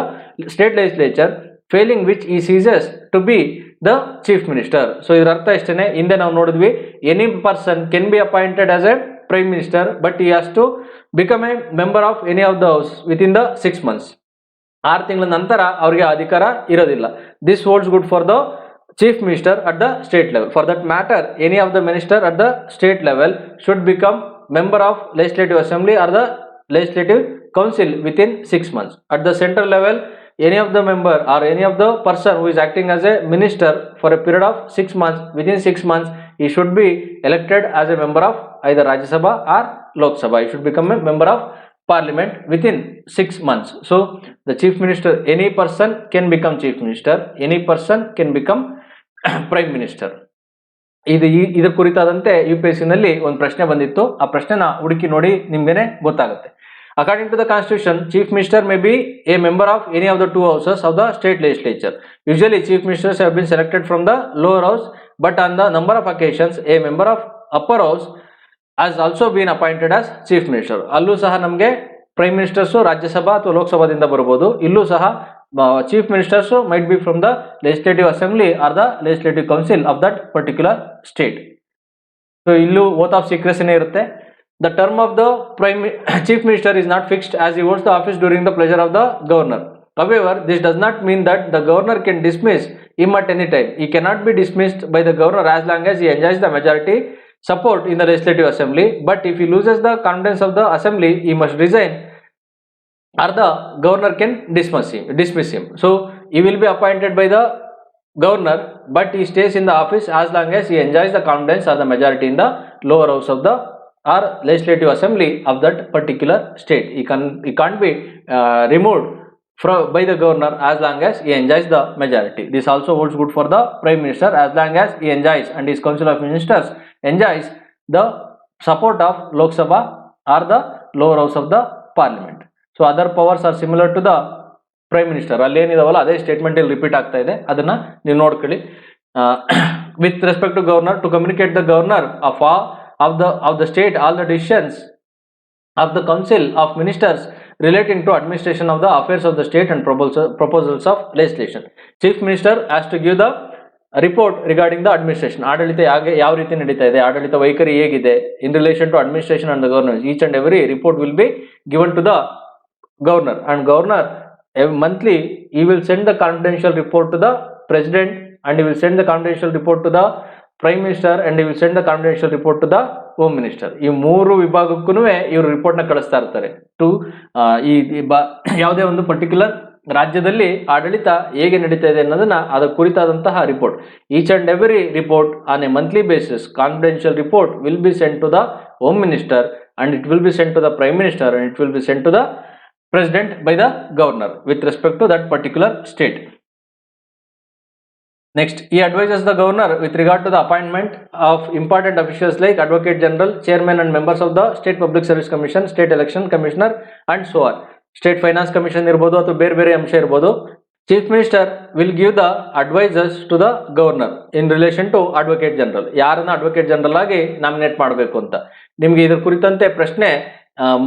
state legislature, failing which he ceases to be the chief minister. So ಇದರ ಅರ್ಥ ಇಷ್ಟೇ. ಹಿಂದೆ ನಾವು ನೋಡಿದ್ವಿ, any person can be appointed as a prime minister but he has to become a member of any of the house within the 6 months. 6 ತಿಂಗಳ ನಂತರ ಅವರಿಗೆ ಅಧಿಕಾರ ಇರೋದಿಲ್ಲ. This holds good for the chief minister at the state level. For that matter, any of the minister at the state level should become member of legislative assembly or the legislative council within 6 months. At the central level, any of the member or any of the person who is acting as a minister for a period of 6 months, within 6 months he should be elected as a member of either Rajya Sabha or Lok Sabha. He should become a member of parliament within 6 months. So the chief minister, any person can become chief minister, any person can become prime minister. ಇದರ ಕುರಿತಾದಂತೆ UPSC ನಲ್ಲಿ ಒಂದು ಪ್ರಶ್ನೆ ಬಂದಿತ್ತು. ಆ ಪ್ರಶ್ನೆನ ಹುಡುಕಿ ನೋಡಿ, ನಿಮ್ಗೆನೆ ಗೊತ್ತಾಗುತ್ತೆ. According to the constitution, chief minister may be a member of any of the 2 houses of the state legislature. Usually chief ministers have been selected from the lower house, but on the number of occasions a member of upper house has also been appointed as chief minister. ಅಲ್ಲೂ ಸಹ ನಮಗೆ prime ministers Rajya Sabha ಅಥವಾ ಲೋಕಸಭಾದಿಂದ ಬರಬಹುದು. ಇಲ್ಲೂ ಸಹ chief ministers might be from the legislative assembly or the legislative council of that particular state. So illu oath of secrecy ne irutte. The term of the chief minister is not fixed as he holds the office during the pleasure of the governor. However, this does not mean that the governor can dismiss him at any time. He cannot be dismissed by the governor as long as he enjoys the majority support in the legislative assembly. But if he loses the confidence of the assembly, he must resign or the governor can dismiss him. So he will be appointed by the governor, but he stays in the office as long as he enjoys the confidence or the majority in the lower house of the or legislative assembly of that particular state. He can't be removed by the governor as long as he enjoys the majority. This also holds good for the prime minister as long as he enjoys and his council of ministers enjoys the support of Lok Sabha or the lower house of the parliament. So other powers are similar to the prime minister. ಅಲ್ಲಿ ಏನಿದಾವಲ್ಲ ಅದೇ statement ಇಲ್ಲಿ repeat ಆಗ್ತಾ ಇದೆ, ಅದನ್ನ ನೀವು ನೋಡ್ಕೊಳ್ಳಿ. With respect to governor, to communicate the governor of the state all the decisions of the council of ministers relating to administration of the affairs of the state and proposals of legislation. Chief minister has to give the report regarding the administration. ಆಡಳಿತ ಯಾವ ರೀತಿ ನಡೀತಾ ಇದೆ, ಆಡಳಿತ ವೈಖರಿ ಹೇಗಿದೆ in relation to administration and the governor. Each and every report will be given to the governor, and governor monthly he will send the confidential report to the president, and he will send the confidential report to the prime minister, and he will send the confidential report to the home minister. ಈ ಮೂರು ವಿಭಾಗಕ್ಕೂ ಇವರು report ನ ಕಳಿಸ್ತಾ ಇರ್ತಾರೆ to ಯಾವುದೇ ಒಂದು particular ರಾಜ್ಯದಲ್ಲಿ ಆಡಳಿತ ಹೇಗೆ ನಡೀತಾ ಇದೆ ಅನ್ನೋದನ್ನ ಅದರ ಕುರಿತಾದಂತಹ report. Each and every report on a monthly basis, confidential report will be sent to the home minister, and it will be sent to the prime minister, and it will be sent to the president by the governor with respect to that particular state. Next, he advises the governor with regard to the appointment of important officials like advocate general, chairman and members of the state public service commission, state election commissioner and so on. State finance commission irbodu ಅಥವಾ ಬೇರೆ ಅಂಶ ಇರಬಹುದು. Chief minister will give the advices to the governor in relation to advocate general. ಯಾರನ್ನ advocate general ಆಗಿ nominate ಮಾಡಬೇಕು ಅಂತ. ನಿಮಗೆ ಇದರ ಕುರಿತಂತೆ ಪ್ರಶ್ನೆ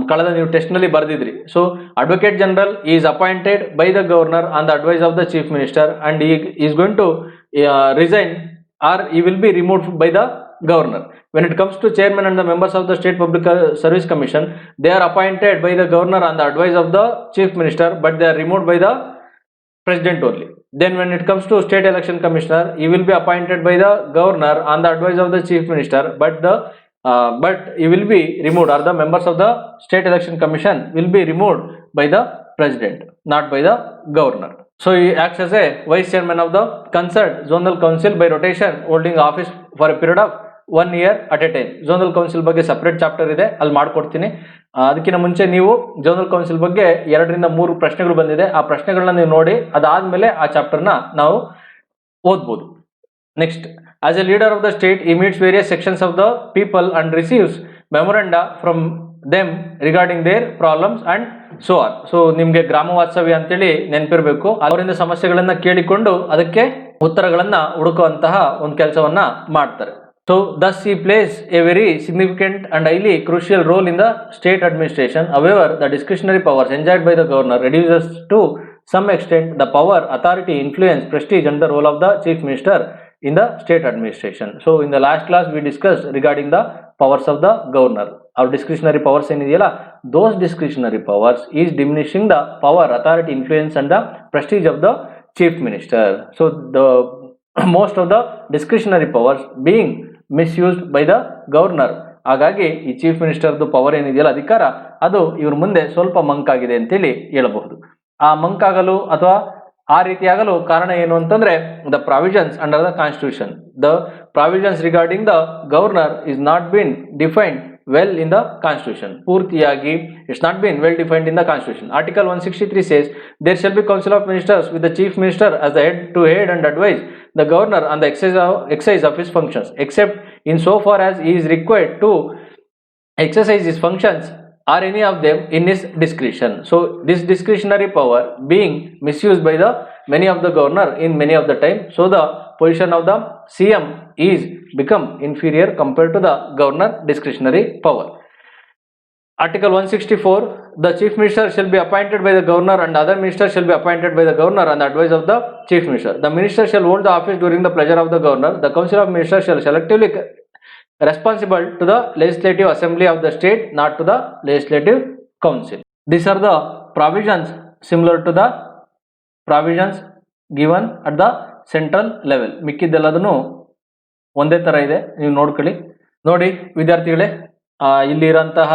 ಕಳೆದ ನೀವು ಟೆಸ್ಟ್ ನಲ್ಲಿ ಬರೆದಿದ್ರಿ. So advocate general is appointed by the governor on the advice of the chief minister, and is going to resign or he will be removed by the governor. When it comes to chairman and the members of the state public service commission, they are appointed by the governor on the advice of the chief minister, but they are removed by the president only. Then when it comes to state election commissioner, he will be appointed by the governor on the advice of the chief minister, but he will be removed, or the members of the state election commission will be removed by the president, not by the governor. So he acts as a vice chairman of the concerned zonal council by rotation, holding office for a period of 1 year at a time. Zonal council ಬಗ್ಗೆ separate chapter ಇದೆ, ಅಲ್ಲಿ ಮಾಡ್ಕೊಡ್ತೀನಿ. ಅದಕ್ಕಿಂತ ಮುಂಚೆ ನೀವು zonal council ಬಗ್ಗೆ 2 ರಿಂದ 3 ಪ್ರಶ್ನೆಗಳು ಬಂದಿದೆ, ಆ ಪ್ರಶ್ನೆಗಳನ್ನ ನೀವು ನೋಡಿ ಅದಾದ್ಮೇಲೆ ಆ ಚಾಪ್ಟರ್ನ ನಾವು ಓದ್ಬೋದು. Next, as a leader of the state, he meets various sections of the people and receives memoranda from them regarding their problems and so on. So ನಿಮ್ಗೆ ಗ್ರಾಮ ವಾಸ್ತವ್ಯ ಅಂತೇಳಿ ನೆನಪಿರ್ಬೇಕು. ಅವರಿಂದ ಸಮಸ್ಯೆಗಳನ್ನ ಕೇಳಿಕೊಂಡು ಅದಕ್ಕೆ ಉತ್ತರಗಳನ್ನ ಹುಡುಕುವಂತಹ ಒಂದು ಕೆಲಸವನ್ನ ಮಾಡ್ತಾರೆ. So thus he plays a very significant and highly crucial role in the state administration. However, the discretionary powers enjoyed by the governor reduces to some extent the power, authority, influence, prestige and the role of the chief minister in the state administration. So in the last class we discussed regarding the powers of the governor. Our discretionary powers ಏನಿದೆಯಲ್ಲ, those discretionary powers is diminishing the power, authority, influence and the prestige of the chief minister. So the most of the discretionary powers being misused by the governor. ಹಾಗಾಗಿ ಈ chief ಮಿನಿಸ್ಟರ್ದು power ಏನಿದೆಯಲ್ಲ, ಅಧಿಕಾರ, ಅದು ಇವ್ರ ಮುಂದೆ ಸ್ವಲ್ಪ ಮಂಕಾಗಿದೆ ಅಂತೇಳಿ ಹೇಳಬಹುದು. ಆ ಮಂಕಾಗಲು ಅಥವಾ ಆ ರೀತಿಯಾಗಲು ಕಾರಣ ಏನು ಅಂತಂದ್ರೆ, the provisions under the constitution, the provisions regarding the governor is not been defined well in the constitution. ಪೂರ್ತಿಯಾಗಿ it's not been well defined in the constitution. Article 163 says there shall be council of ministers with the chief minister as the head to head and advise the governor on the exercise of his functions, except in so far as he is required to exercise his functions or any of them in his discretion. So this discretionary power being misused by the many of the governor in many of the time, so the position of the CM is become inferior compared to the governor discretionary power. Article 164, the chief minister shall be appointed by the governor and other ministers shall be appointed by the governor on the advice of the chief minister. The minister shall hold the office during the pleasure of the governor. The council of ministers shall selectively responsible to the legislative assembly of the state, not to the legislative council. These are the provisions similar to the provisions given at the central level. ಮಿಕ್ಕಿದ್ದೆಲ್ಲದನ್ನು ಒಂದೇ ತರ ಇದೆ, ನೀವು ನೋಡ್ಕೊಳ್ಳಿ. ನೋಡಿ ವಿದ್ಯಾರ್ಥಿಗಳೇ, ಇಲ್ಲಿ ಇರೋಂತಹ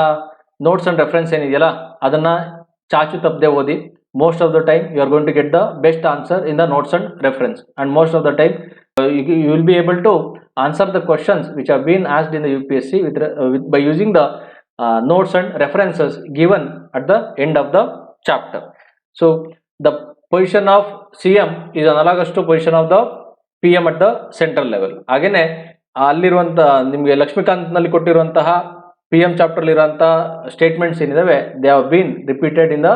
notes and reference ಏನಿದೆಯಲ್ಲ, ಅದನ್ನ ಚಾಚು ತಪ್ಪದೆ ಓದಿ. Most of the time you are going to get the best answer in the notes and reference, and most of the time you will be able to answer the questions which have been asked in the UPSC by using the notes and references given at the end of the chapter. So the position of CM is analogous to position of the PM at the central level. ಹಾಗೇನೆ ಅಲ್ಲಿರುವಂತಹ ನಿಮಗೆ ಲಕ್ಷ್ಮೀಕಾಂತ್ ನಲ್ಲಿ ಕೊಟ್ಟಿರುವಂತಹ PM chapter ಇರುವಂತಹ statements ಏನಿದಾವೆ, they have been repeated in the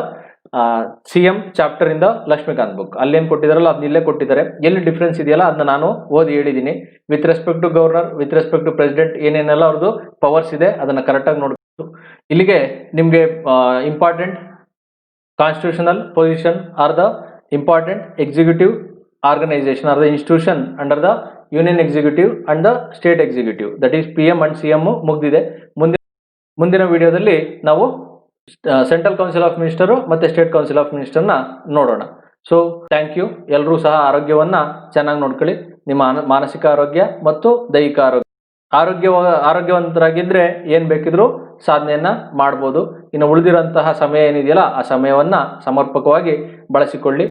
CM chapter ಇಂದ Laxmikanth book. ಅಲ್ಲೇನು ಕೊಟ್ಟಿದಾರಲ್ಲ ಅದನ್ನ ಇಲ್ಲೇ ಕೊಟ್ಟಿದ್ದಾರೆ. ಎಲ್ಲಿ ಡಿಫ್ರೆನ್ಸ್ ಇದೆಯಲ್ಲ ಅದನ್ನ ನಾನು ಓದಿ ಹೇಳಿದ್ದೀನಿ. With respect to governor, with respect to president ಏನೇನೆಲ್ಲ ಅವ್ರದ್ದು ಪವರ್ಸ್ ಇದೆ ಅದನ್ನ ಕರೆಕ್ಟಾಗಿ ನೋಡ್ಬೇಕು. ಇಲ್ಲಿಗೆ ನಿಮಗೆ important constitutional position or the important executive organisation or the institution under the union executive and the state executive, that is PM and CM ಮುಗ್ದಿದೆ. ಮುಂದಿನ ವಿಡಿಯೋದಲ್ಲಿ ನಾವು ಸೆಂಟ್ರಲ್ ಕೌನ್ಸಿಲ್ ಆಫ್ ಮಿನಿಸ್ಟರು ಮತ್ತೆ ಸ್ಟೇಟ್ ಕೌನ್ಸಿಲ್ ಆಫ್ ಮಿನಿಸ್ಟರ್ನ ನೋಡೋಣ. So thank you. ಎಲ್ಲರೂ ಸಹ ಆರೋಗ್ಯವನ್ನ ಚೆನ್ನಾಗಿ ನೋಡ್ಕೊಳ್ಳಿ. ನಿಮ್ಮ ಮಾನಸಿಕ ಆರೋಗ್ಯ ಮತ್ತು ದೈಹಿಕ ಆರೋಗ್ಯವಂತರಾಗಿದ್ರೆ ಏನ್ ಬೇಕಿದ್ರು ಸಾಧನೆಯನ್ನ ಮಾಡ್ಬೋದು. ಇನ್ನು ಉಳಿದಿರೋಂತಹ ಸಮಯ ಏನಿದೆಯಲ್ಲ ಆ ಸಮಯವನ್ನ ಸಮರ್ಪಕವಾಗಿ ಬಳಸಿಕೊಳ್ಳಿ.